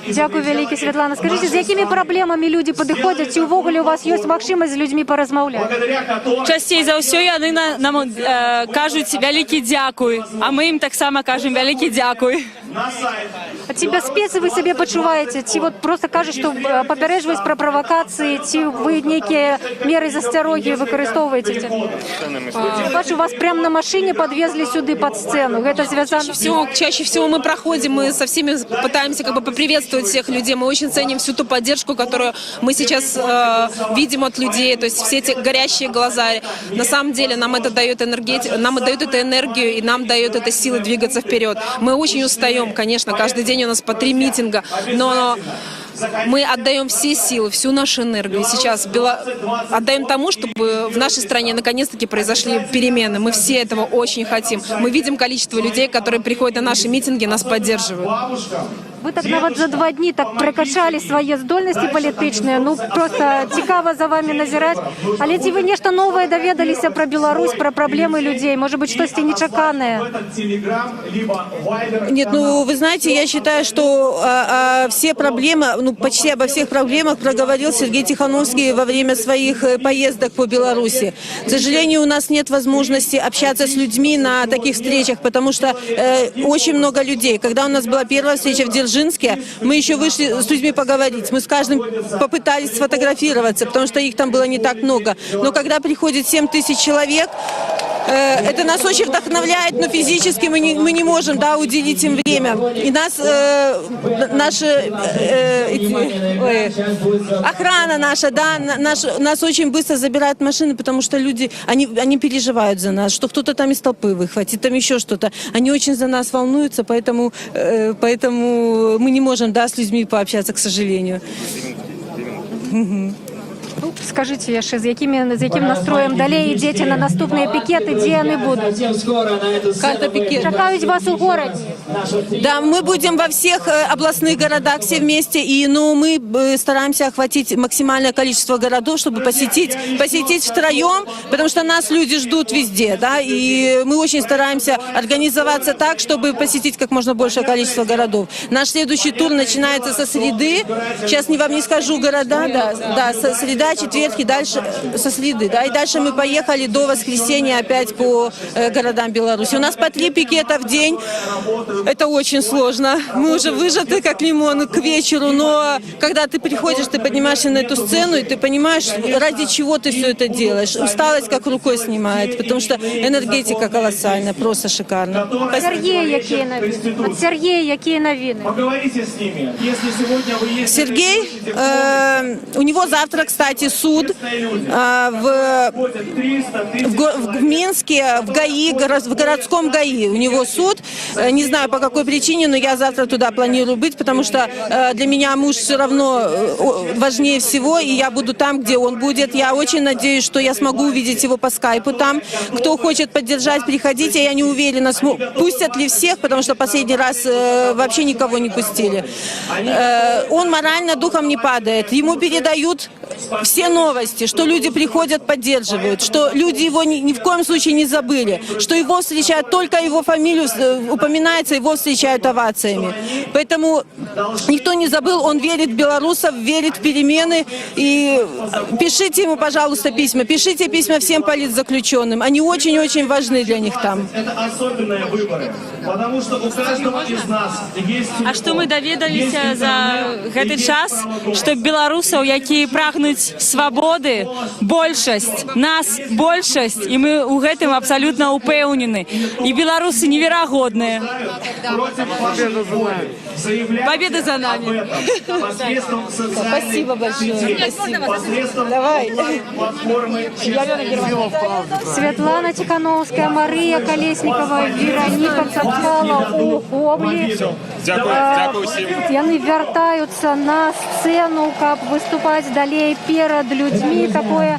Дякую велике, Світлана. Скажіть, з якими проблемами люди підходять? Чи ввогуле у вас є можливість з людьми порозмовляти? Частей за все вони нам кажуть великий дякуй, а ми їм так само кажемо великий дякуй. А ці безпеці ви себе почуваєте? Ці от просто кажуть, що попереджують про провокації, ці ви які міри застероги використовуєте? Бачу, вас прямо на машине подвезли сюда под сцену. Это связано? Чаще всего мы проходим, мы со всеми пытаемся как бы поприветствовать всех людей. Мы очень ценим всю ту поддержку, которую мы сейчас видим от людей. То есть все эти горящие глаза. На самом деле нам это дает нам дает эту энергию и нам дает это силы двигаться вперед. Мы очень устаем, конечно, каждый день у нас по 3 митинга, но мы отдаем все силы, всю нашу энергию. Сейчас отдаем тому, чтобы в нашей стране наконец-таки произошли перемены. Мы все этого очень хотим. Мы видим количество людей, которые приходят на наши митинги, нас поддерживают. Ви так навіть за 2 дні так прокачали свої здольності політичні, ну просто цікаво за вами назирати. Але ці ви нечто нове довідалися про Білорусь, про проблеми людей, може бути щось нечакане? Нет, ну вы знаете, я считаю, что все проблемы, ну почти обо всех проблемах проговорил Сергей Тихановский во время своих поездок по Беларуси. К сожалению, у нас нет возможности общаться с людьми на таких встречах, потому что очень много людей. Когда у нас была первая встреча в Дзержинске, мы еще вышли с людьми поговорить. Мы с каждым попытались сфотографироваться, потому что их там было не так много. Но когда приходит 7 тысяч человек, это нас очень вдохновляет, но физически мы не можем, да, уделить им время. И охрана наша, да, нас очень быстро забирают машины, потому что люди, они переживают за нас, что кто-то там из толпы выхватит, там еще что-то. Они очень за нас волнуются, поэтому мы не можем, да, с людьми пообщаться, к сожалению. Скажите яшчэ, з яким настроем далей ідзеце на наступныя пікеты, дзе яны будуць? Чакаюць вас у городе? Да, мы будем во всех областных городах все вместе, но мы стараемся охватить максимальное количество городов, чтобы посетить втроем, потому что нас люди ждут везде, да, и мы очень стараемся организоваться так, чтобы посетить как можно большее количество городов. Наш следующий тур начинается со среды, сейчас вам не скажу города, да, со среда, четверг и дальше со среды, да, и дальше мы поехали до воскресенья опять по городам Беларуси. У нас по 3 пикета в день, это очень сложно, мы уже выжаты как лимон к вечеру, но когда ты приходишь, ты поднимаешься на эту сцену, и ты понимаешь, ради чего ты все это делаешь. Усталость как рукой снимает, потому что энергетика колоссальная, просто шикарно. Сергей, какие новины? Поговорите с ними. Если сегодня вы есть... Сергей, у него завтра, кстати, суд в Минске, в ГАИ, в городском ГАИ. У него суд. Не знаю, по какой причине, но я завтра туда планирую быть, потому что для меня муж все равно важнее всего, и я буду там, где он будет. Я очень надеюсь, что я смогу увидеть его по скайпу там. Кто хочет поддержать, приходите. Я не уверена, пустят ли всех, потому что последний раз вообще никого не пустили. Он морально духом не падает. Ему передают все новости, что люди приходят, поддерживают, что люди его ни в коем случае не забыли, что его встречают, только его фамилию упоминается, его встречают овациями. Поэтому никто не забыл, он верит в белорусов, верит в перемены. И пишите ему, пожалуйста, письма. Пишите письма всем политзаключенным. Они очень-очень важны для них там. Это особенные выборы, потому что у каждого из нас есть... А што мы даведаліся за гэты час, што беларусаў, якія прагнуць прыгнуць свабоды большасць, нас большасць, і мы ў гэтым абсалютна ўпэўнены. І беларусы неверагодныя. Победа за нами. Спасибо большое. Давай. Святлана Тихановская, Мария Колесникова, Вероника Цапкала у Гомлі. Дякую всім. Яны вяртаюцца на сцэну, каб выступаць далей перад людзьмі. Такое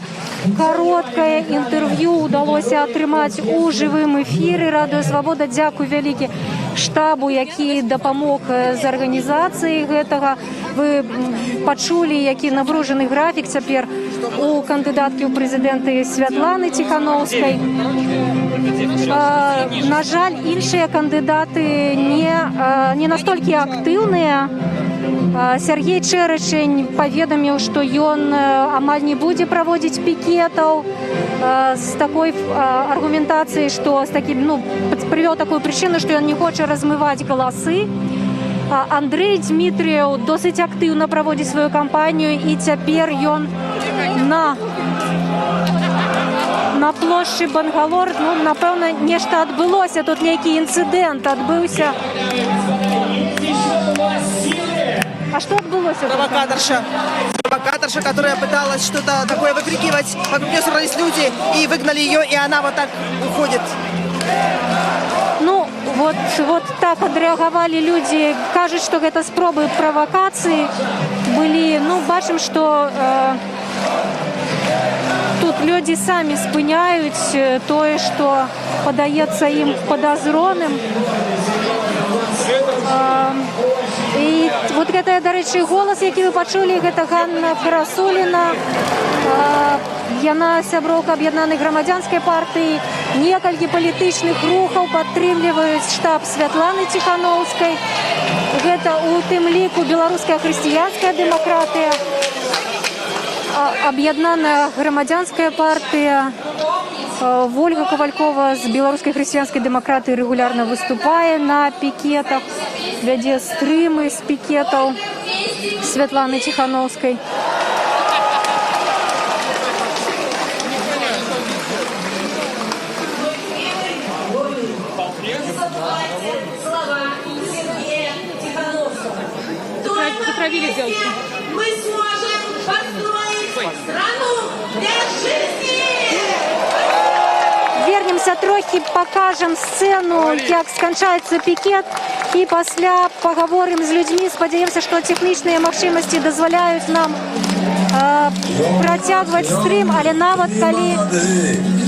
кароткае інтэрв'ю ўдалося атрымаць у жывым эфіры. Радыё Свабода, дзякуй вялікі штабу, які дапамог з арганізацыяй гэтага. Вы пачулі, які напружаны графік цяпер у кандыдаткі ў прэзідэнты Святланы Тихановскай. На жаль, іншыя кандыдаты не настолькі актыўныя. Сергей Чэрачань паведаміў, што ён амаль не будзе праводзіць пікетаў з такой аргументацыяй, што прывёў такую прычыну, што ён не хоча размываць галасы. Андрэй Дмітрыеў досыць актыўна праводзіць сваю кампанію, і цяпер ён на плошчы Бангалор. Напэўна, нешта адбылося, тут нейкі інцыдэнт адбыўся. А что отбылось? Провокаторша, которая пыталась что-то такое выкрикивать. Вокруг нее собрались люди и выгнали ее, и она вот так уходит. Ну, вот так отреагировали люди. Кажут, что это спробы провокации были. Ну, бачим, что тут люди сами спыняют то, что подается им подозренным. І вот гэта, дарэчы, голас, які вы пачулі, гэта Ганна Красуліна. Яна сяброўка аб'яднанай грамадзянскай партыі. Некалькі палітычных рухаў падтрымліваюць штаб Святланы Тихановскай. Гэта у тым ліку беларуская хрысціянская дэмакратыя, аб'яднаная грамадзянская партыя. Ольга Ковалькова з беларускай хрысціянскай дэмакратыі рэгулярна выступае на пікетах, вядзе стрымы з пікетаў Святланы Тихановскай. Затравили девушку. Мы сможем построить страну для жизни! Вернемся трохи, покажем сцену, як сканчаецца пікет, і пасля паговорым з людзьмі. Спадзяёмся, што тэхнічныя магчымасці дазваляюць нам працягваць стрым, але нават калі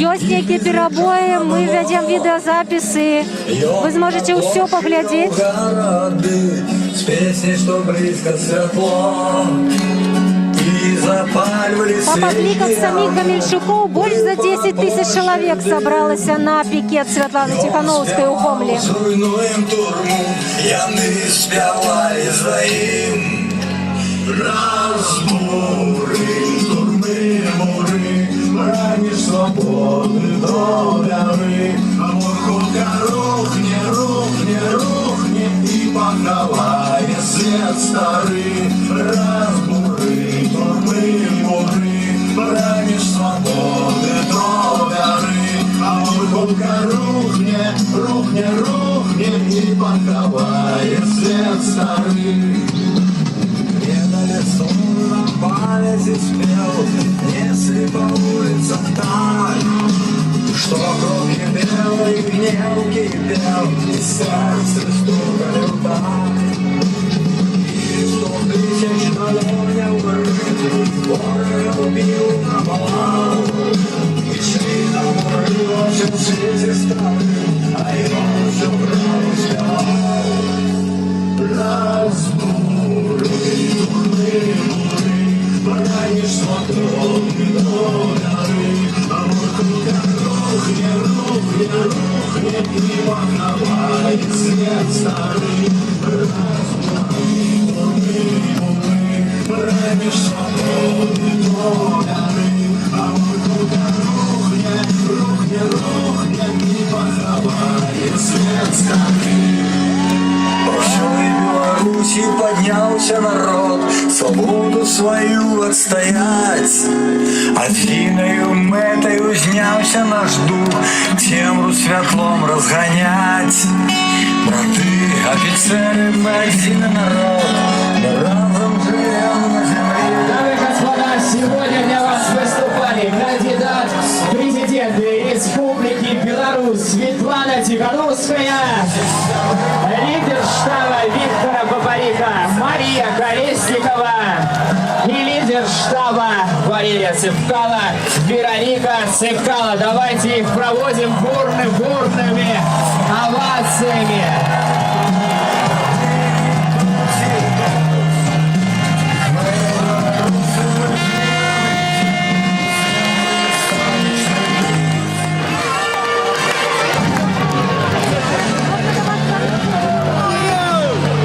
ёсць нейкія перабоі, мы вядзем відэазапісы, вы зможаце ўсё паглядзець. По падліках самих гамельчукоў больш за 10 тысяч чалавек сабралася на пікет Святланы Тихановскай у Гомлі. Яны спявалі за ім. Разбуры, турмы, муры, браніш свабоды до вяры. А моркотка рухне, рухне, рухне, і пахавае свет стары. Разбуры, турмы, муры, браніш свабоды до вяры. А моркотка рухне, рухне, рухне, і пахавае свет стары. Памяти спел, если по улицам так, что кровь кипел и гнев кипел, и сердце стукали в такт. И 100 тысяч ладоней вырыт, горе убил напалал, и чей наморил в свете страны, а его все право спевал. Разбуры, турны, бранишь свободы до горы, а моркотка рухне, рухне, рухне, и пахавает свет старый. Разбуры, турны, бранишь свободы до горы, а моркотка рухне, рухне, рухне, и пахавает свет старый. По всей Беларуси поднялся народ, свободу свою отстоять. Афиною метою зняўся наш дух, цемру святлом разгонять. Браты, офицеры, мы один народ, мы разом живем на земле. Дамы и господа, сегодня для вас выступали кандидат в президенты Республики Беларусь Светлана Тихановская, лидер штаба Виктора Бабарика Мария Колесникова и лидер штаба Валерия Цепкала Вероника Цепкала. Давайте их проводим бурными овациями.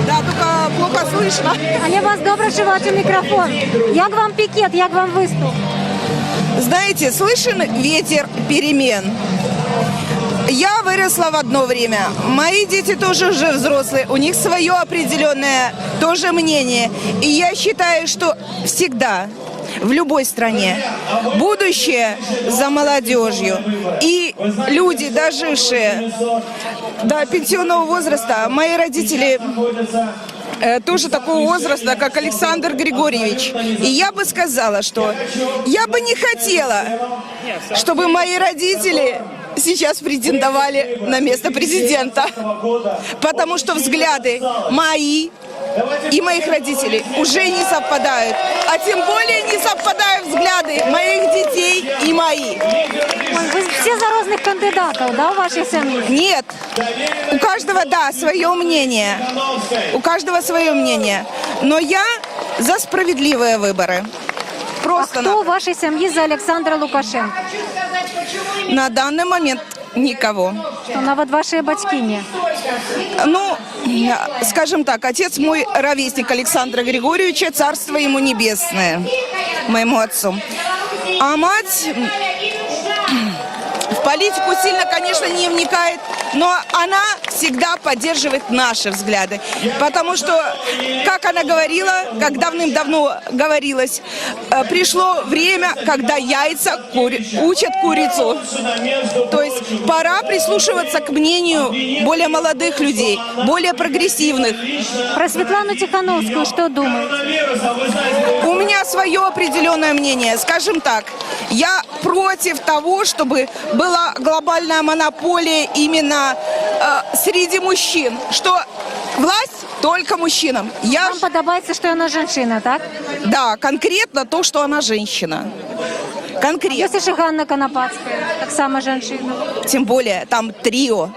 Да, только плохо слышно. Але вас добре чувати мікрофон. Як вам пікет, як вам виступ? Знаете, слышен ветер перемен. Я выросла в одно время. Мои дети тоже уже взрослые. У них свое определенное тоже мнение. И я считаю, что всегда в любой стране будущее за молодежью. И люди, дожившие до пенсионного возраста, мои родители тоже такого возраста, как Александр Григорьевич. И я бы сказала, что я бы не хотела, чтобы мои родители сейчас претендовали на место президента. Потому что взгляды мои и моих родителей уже не совпадают. А тем более не совпадают взгляды моих детей и мои. Ви всі за різних кандидатів, да, у вашій сім'ї? Нет. У каждого, да, свое мнение. У каждого свое мнение. Но я за справедливые выборы. А Просто хто у вашій сім'ї за Олександра Лукашенка? на данный момент никого. Що навіть ваші батьки ні? Ну, скажем так, отец мой ровесник Александра Григорьевича, царство ему небесное, моему отцу. А мать в политику сильно, конечно, не вникает, но она всегда поддерживает наши взгляды. Потому что, как она говорила, как давным-давно говорилось, пришло время, когда яйца учат курицу. То есть пора прислушиваться к мнению более молодых людей, более прогрессивных. Про Светлану Тихановскую что думаете? У меня свое определенное мнение. Скажем так, я против того, чтобы была глобальная монополия именно среди мужчин, что власть только мужчинам. Вам подобається, що вона жінка, так? Да, конкретно то, что она женщина. Конкретно. Если же Ганна Конопатская, так само женщина. Тем более, там трио.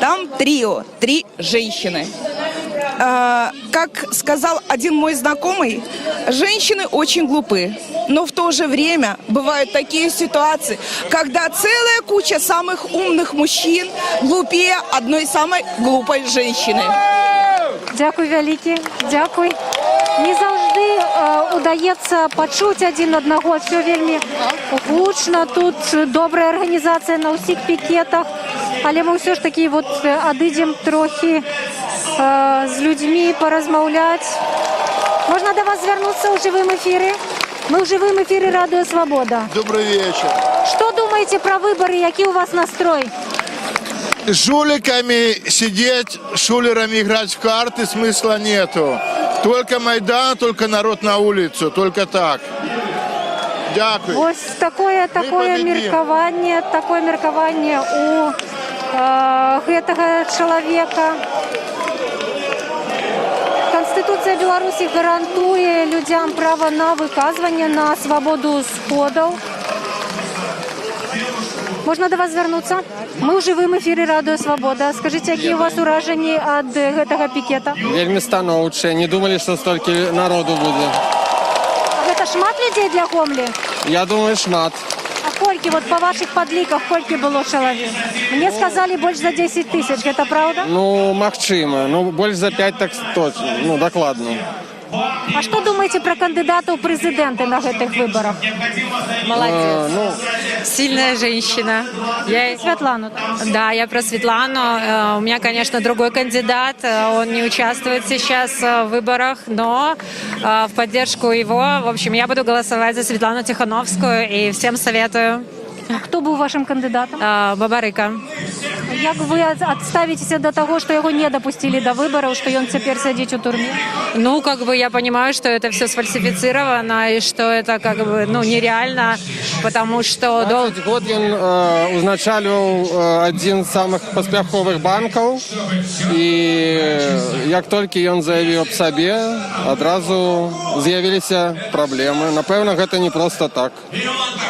Там трио, 3 женщины. Как сказал один мой знакомый, женщины очень глупы. Но в то же время бывают такие ситуации, когда целая куча самых умных мужчин глупее одной самой глупой женщины. Дякую велике, дякую. Не завжди удається почути один одного, все вельми гучно, тут добра організація на усіх пікетах, але ми все ж таки одійдемо трохи з людьми, порозмовляти. Можна до вас звернутися у живому ефірі? Ми в живому ефірі Радіо Свобода. Добрый вечер. Що думаєте про вибори, який у вас настрой? С жуликами сидеть, шулерами играть в карты смысла нету. Только Майдан, только народ на улицу, только так. Дякую. Ось такое міркування у гэтага чалавека. Конституція Білорусі гарантує людям право на виказування, на свободу сходів. Можна до вас звернутися? Ми ў жывым эфіры Радіо Свобода. Скажите, які у вас ураження ад гэтага пікета? Вельмі станоўчыя. Не думали, што столькі народу будзе. А гэта шмат людзей для Гомлі? Я думаю, шмат. А колькі, по ваших падліках, колькі было чалавек? Мне сказали больш за 10 тысяч, гэта правда? Ну, магчыма. Ну, больш за 5 так точно. Ну, дакладна. А что думаете про кандидата в президенты на этих выборах? Молодец. Ну, Сильная женщина. Светлану. Да, я про Светлану. У меня, конечно, другой кандидат. Он не участвует сейчас в выборах, но в поддержку его, в общем, я буду голосовать за Светлану Тихановскую и всем советую. Хто був вашим кандидатом? Бабарика. Як ви відставитеся до того, що його не допустили до виборів, що він тепер сидить у тюрмі? Ну, как бы я понимаю, что это все сфальсифицировано и что это как бы, ну, нереально, потому что... 20 год він узначалював один з самих поспіхових банків, і як тільки він заявив об собі, одразу з'явилися проблеми. Напевно, це не просто так.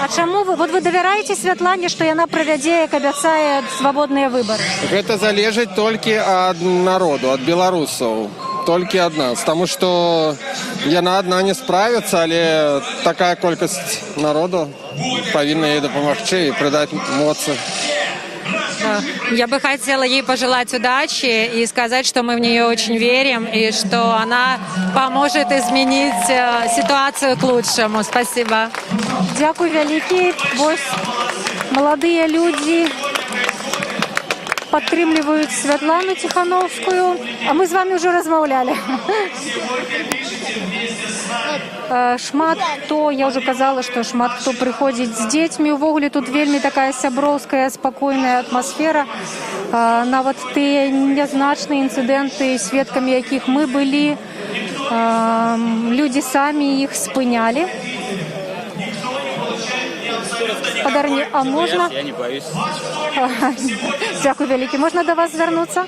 А чому ви? От ви довіряєте Світлані, що вона проведе, як обіцяє, свободні вибори? Это залежит только от народу, от белорусов. Только от нас. Потому что яна одна не справится, але такая колькость народу повинна ей допомогти и придать моцы. Я бы хотела ей пожелать удачи и сказать, что мы в нее очень верим и что она поможет изменить ситуацию к лучшему. Спасибо. Дякую велике. Ось молоді люди підтримують Світлану Тихановську, а ми з вами вже розмовляли. Шмат хто, я вже казала, що шмат хто приходить з дітьми. Увогуле тут вельми така сябровська, спокійна атмосфера. Навіть ті незначні інциденти, свідками яких ми були, люди самі їх спиняли. Подарні, а можна? Я не боюсь. Дякую велике. Можна до вас звернутися?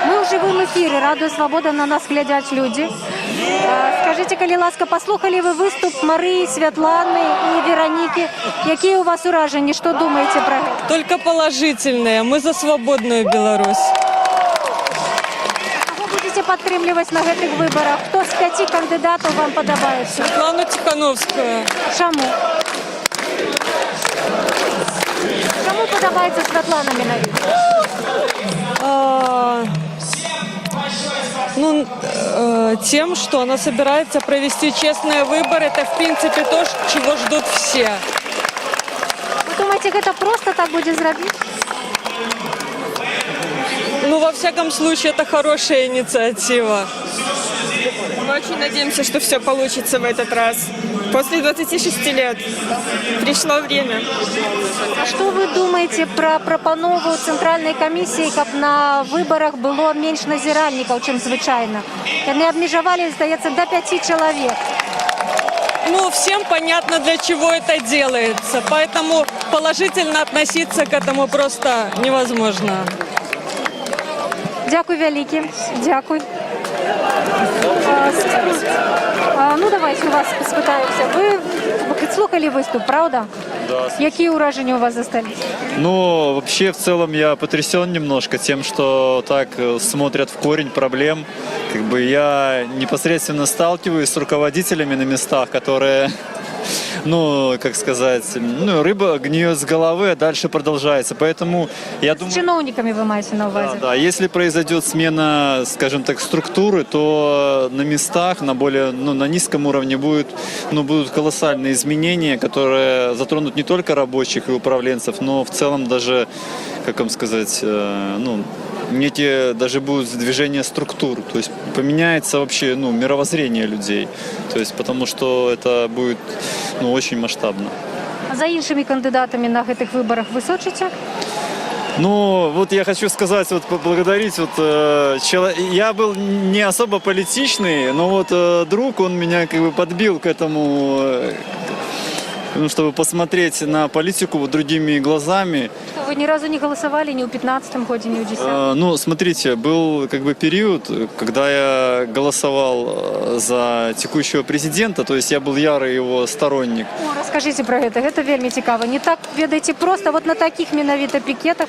Ми у живому ефірі. Радіо Свобода, на нас глядять люди. Скажіть, коли ласка, послухали ви виступ Марії, Світлани і Вероніки? Які у вас ураження? Що думаєте про це? Только положительные. Мы за свободную Беларусь. Кого будете підтримувати на цих виборах? Хто з 5 кандидатів вам подобається? Светлану Тихановскую. Чому? Чому подобається Світлана Міновіт? Тем, что она собирается провести честные выборы, это в принципе то, чего ждут все. Ви думаєте, це просто так буде зробити? Ну, во всяком случае, это хорошая инициатива. Мы очень надеемся, что все получится в этот раз. После 26 лет пришло время. А що ви думаєте про пропанову Центральної комісії, щоб на виборах було менше назиральників, ніж звичайно? Вони обмежували, здається, до 5 чоловік. Ну, всем понятно, для чего это делается, поэтому положительно относиться к этому просто невозможно. Дякую велике. Дякую. Ну, давайте у вас спитаємося. Ви слухали виступ, правда? Да. Які ураження у вас зостались? Ну, вообще, в целом, я потрясен немножко тем, что так смотрят в корень проблем. Как бы я непосредственно сталкиваюсь с руководителями на местах, которые, ну, как сказать, ну, рыба гниет с головы, а дальше продолжается. Поэтому я думаю... С чиновниками вы маете на увазі? Да, если произойдет смена, скажем так, структуры, то на местах, на более, ну, на низком уровне будут колоссальные изменения, которые затронут не только рабочих и управленцев, но в целом даже, как вам сказать, ну, некие даже будут движения структур, то есть поменяется вообще, ну, мировоззрение людей, то есть потому что это будет, ну, очень масштабно. А за іншими кандидатами на этих выборах вы сочите? Ну, вот я хочу сказать, вот поблагодарить, вот, я был не особо политичный, но вот друг, он меня как бы подбил к этому, ну, чтобы посмотреть на политику вот другими глазами. Вы ни разу не голосовали ни в 15-м году, ни в 10-м? Ну, смотрите, был как бы период, когда я голосовал за текущего президента, то есть я был ярый его сторонник. О, расскажите про это, это вельми цікаво. Не так, ведаете, просто вот на таких менавіта пікетах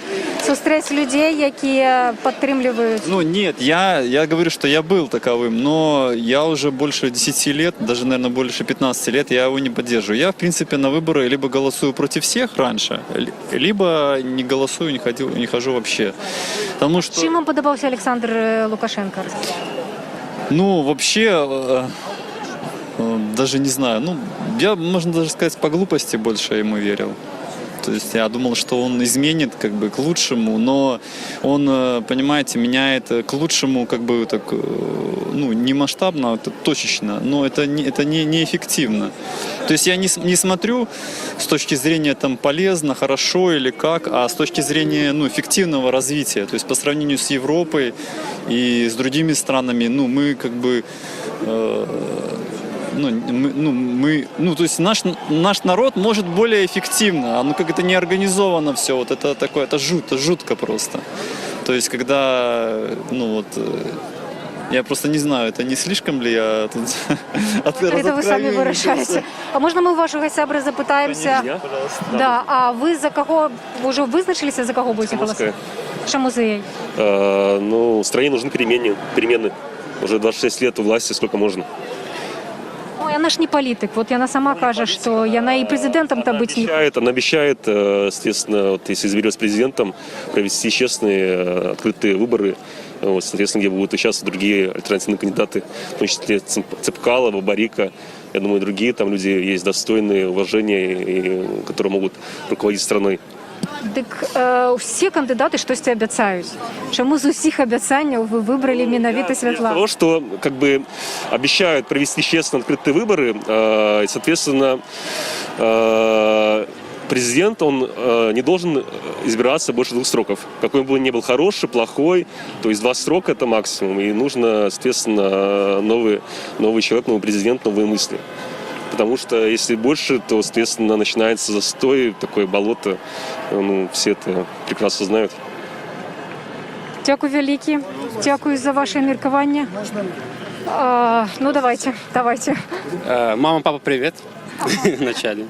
зустріти людей, які підтримують. Ну, нет, я говорю, что я был таковым, но я уже больше 10 лет, даже, наверное, больше 15 лет, я его не поддерживаю. Я, в принципе, на выборы либо голосую против всех раньше, либо не голосую, не хожу вообще. Потому что... Чим вам подобався Олександр Лукашенко? Ну, вообще, даже не знаю, ну, я, можно даже сказать, по глупости больше ему верил. То есть я думал, что он изменит как бы к лучшему, но он, понимаете, меняет к лучшему как бы так, ну, не масштабно, а точечно, но это неэффективно. То есть я не смотрю с точки зрения там полезно, хорошо или как, а с точки зрения, ну, эффективного развития. То есть по сравнению с Европой и с другими странами, ну, мы как бы... то есть наш народ может более эффективно, ну как это не организовано все, вот это такое, это жутко просто. То есть когда, ну вот, я просто не знаю, это не слишком ли я тут Это ви самі вирішаєте. А можна ми у вашого сябра запитаємося? Да, а ви за кого, ви вже визначилися, за кого будете голосувати? Чому за її? Ну, стране нужны перемены. Уже 26 лет у власти, сколько можно. Ой, она ж не политик. Вот она сама каже, что она и президентом-то быть не... Она обещает, соответственно, вот, если изберется президентом, провести честные, открытые выборы, вот, соответственно, где будут участвовать другие альтернативные кандидаты, в том числе Цепкало, Барика. Я думаю, другие там люди есть достойные уважения, и, которые могут руководить страной. Так всі кандидати щось обіцяють. Чому з усіх обіцянь ви вибрали менавіта Світлану? Того, что как бы обещают провести честно открытые выборы, и, соответственно, президент, он не должен избираться больше 2 сроков. Какой бы он ни был хороший, плохой, то есть 2 срока это максимум. И нужно, соответственно, новый человек, новый президент, новые мысли. Потому что если больше, то, соответственно, начинается застой, такое болото. Ну, все это прекрасно знают. Дякую велике. Дякую за ваше міркування. Ну, давайте. Мама, папа, привет. Вначале.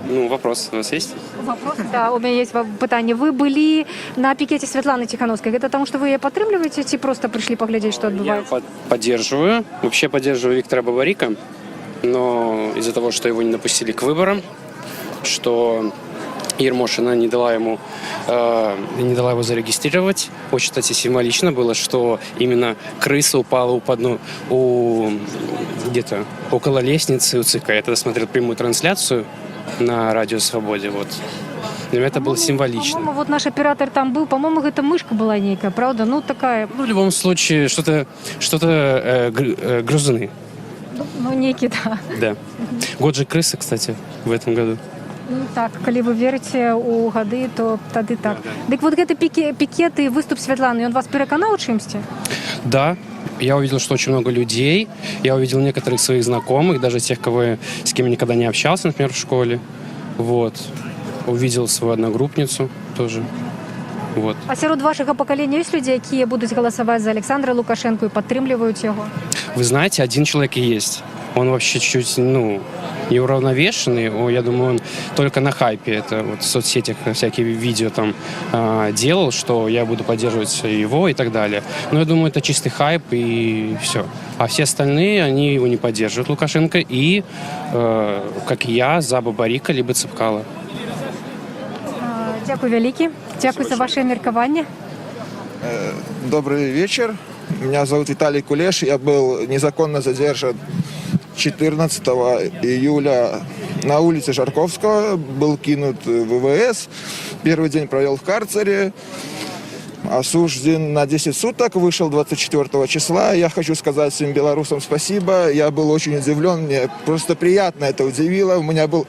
Ну, вопрос у вас есть? Вопрос? Да, у меня есть питание. Вы были на пикете Светланы Тихановской. Это потому, что вы ее подтримливаете, или просто пришли поглядеть, что отбывается? Я поддерживаю. Вообще поддерживаю Виктора Бабарика. Но из-за того, что его не допустили к выборам, что Ермошина не дала его зарегистрировать. Очень, кстати, символично было, что именно крыса упала где-то около лестницы у ЦК. Я тогда смотрел прямую трансляцию на Радио Свободе. Вот. Для меня это было символично. По-моему, вот наш оператор там был. По-моему, это мышка была некая, правда? Ну, такая... Ну, в любом случае, что-то грызуны. Ну, некий, да. Да. Год же крысы, кстати, в этом году. Ну, так, коли ви вірите у годи, то тоді так. Так вот это пикет и выступ Светланы, он вас переконал у чимсті? Да. Я увидел, что очень много людей. Я увидел некоторых своих знакомых, даже тех, с кем я никогда не общался, например, в школе. Вот. Увидел свою одногруппницу тоже. Вот. А серед вашего поколения есть люди, которые будут голосовать за Александра Лукашенко и подтримливают его? Вы знаете, один человек и есть. Он вообще чуть-чуть, неуравновешенный. Я думаю, он только на хайпе. Это вот в соцсетях всякие видео там делал, что я буду поддерживать его и так далее. Но я думаю, это чистый хайп и все. А все остальные, они его не поддерживают, Лукашенко. И, как и я, за Бабарика либо Цепкало. Дякую велике. Дякую за ваше міркування. Добрый вечер. Меня зовут Виталий Кулеш. Я был незаконно задержан 14 июля на улице Жарковского. Был кинут в ВВС. Первый день провел в карцере. Осужден на 10 суток. Вышел 24 числа. Я хочу сказать всем белорусам спасибо. Я был очень удивлен. Мне просто приятно это удивило. У меня был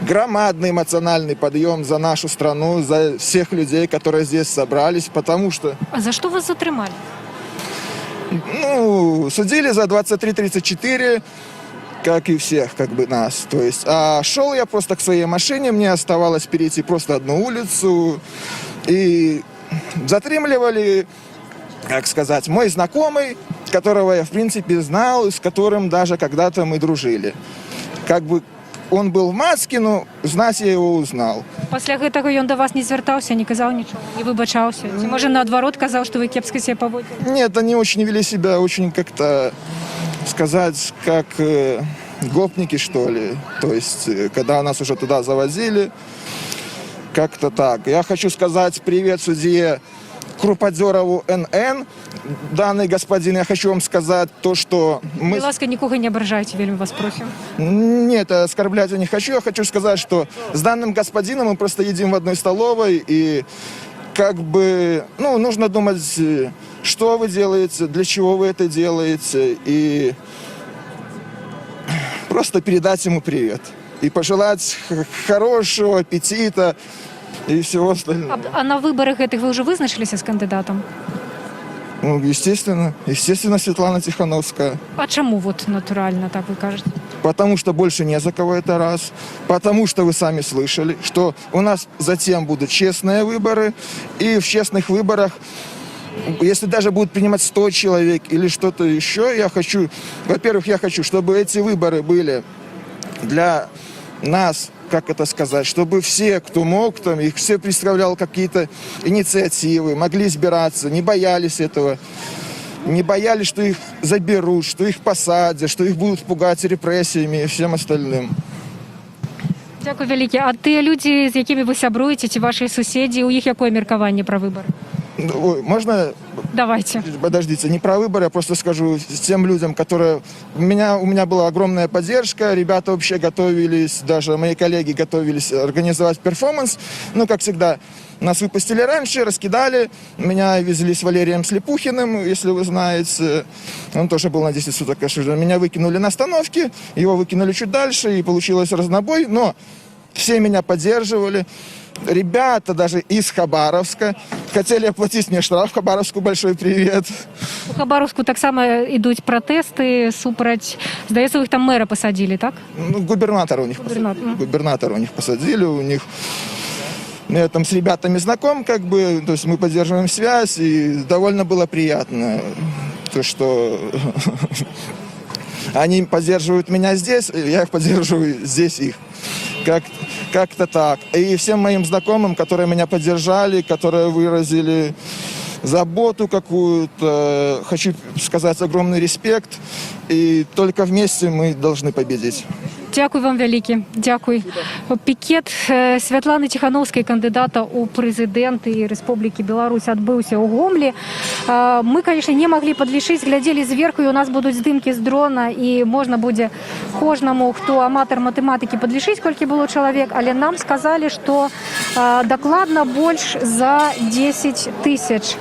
громадный эмоциональный подъем за нашу страну, за всех людей, которые здесь собрались, потому что... А за что вас затримали? Судили за 23-34, как и всех, нас. То есть, а шел я просто к своей машине, мне оставалось перейти просто одну улицу, и затримливали, мой знакомый, которого я, в принципе, знал, и с которым даже когда-то мы дружили. Он был в маске, но знать я его узнал. Після гэтага ён до вас не звертаўся, не казаў нічого, не выбачаўся? Ці, можа, наадварот, казаў, што вы кепска себя поводили? Нет, они очень вели себя, очень как-то, как гопники, что ли. То есть, когда нас уже туда завозили, как-то так. Я хочу сказать привет судье Круподерову НН. Данный господин, я хочу вам сказать то, что мы... Будь ласка, нікого не ображайте, вельми вас просим. Нет, оскорблять я не хочу. Я хочу сказать, что с данным господином мы просто едим в одной столовой. И как бы, ну, нужно думать, что вы делаете, для чего вы это делаете. И просто передать ему привет. И пожелать хорошего аппетита и всего остального. А на виборах этих ви вже визначилися з кандидатом? Ну, естественно, Светлана Тихановская. А чому вот натурально, так ви кажете? Потому что больше не за кого, это раз. Потому что вы сами слышали, что у нас затем будут честные выборы. И в честных выборах, если даже будут принимать 100 человек или что-то еще, я хочу, во-первых, я хочу, чтобы эти выборы были для нас, как это сказать, чтобы все, кто мог, там, их все представлял какие-то инициативы, могли избираться, не боялись этого, не боялись, что их заберут, что их посадят, что их будут пугать репрессиями и всем остальным. Дякую велике. А ті люди, з якими ви сябруєте, ті ваші сусіди, у їх яке міркування про вибори? Ой, можно? Давайте. Подождите, не про выборы, я просто скажу тем людям, которые... У меня была огромная поддержка, ребята вообще готовились, даже мои коллеги готовились организовать перформанс. Ну, как всегда, нас выпустили раньше, раскидали. Меня везли с Валерием Слепухиным, если вы знаете. Он тоже был на 10 суток. Меня выкинули на остановке, его выкинули чуть дальше, и получилось разнобой. Но все меня поддерживали. Ребята даже из Хабаровска хотели оплатить мне штраф. Хабаровску большой привет. У Хабаровску так само йдуть протести супроть. Здається, їх там мера посадили, так? Ну, губернатора у них посадили. У них... Я там с ребятами знаком, как бы, то есть мы поддерживаем связь, и довольно было приятно, то, что они поддерживают меня здесь, я их поддерживаю здесь их. Как-то так. И всем моим знакомым, которые меня поддержали, которые выразили заботу какую-то, хочу сказать огромный респект. И только вместе мы должны победить. Дякую вам велике. Дякую. Пікет Святлани Тихановської, кандидата у президенты Республики Беларусь, отбылся у Гомлі. Мы, конечно, не могли подлішись, глядели зверху, і у нас будуть здимки з дрона, і можна буде кожному, хто аматор математики, подлішись, скільки було чоловік, але нам сказали, що докладно більш за 10 тисяч.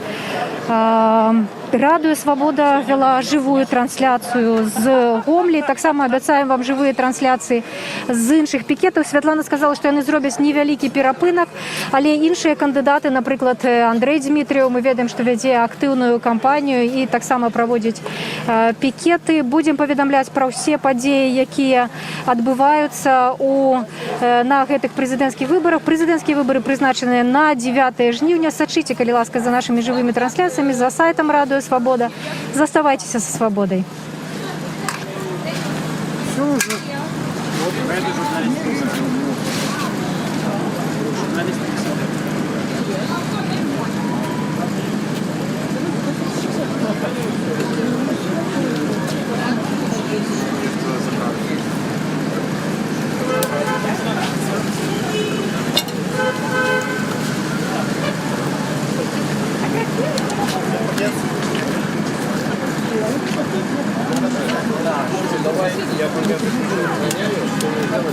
Радіо Свобода вела живу трансляцію з Гомлі. Так само обіцяємо вам живі трансляції з інших пікетів. Світлана сказала, що вони зроблять невеликий перепинок, але інші кандидати, наприклад, Андрей Дмитрієв, ми ведемо, що веде активну кампанію і так само проводять пікети. Будемо повідомляти про всі події, які відбуваються на цих президентських виборах. Президентські вибори призначені на 9 жнивня. Сочите, коли ласка, за нашими живими трансляціями, за сайтом Радіо Свобода. Заставайтесь со свободой.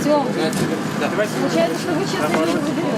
Артем, получается, что вы честно не выберете.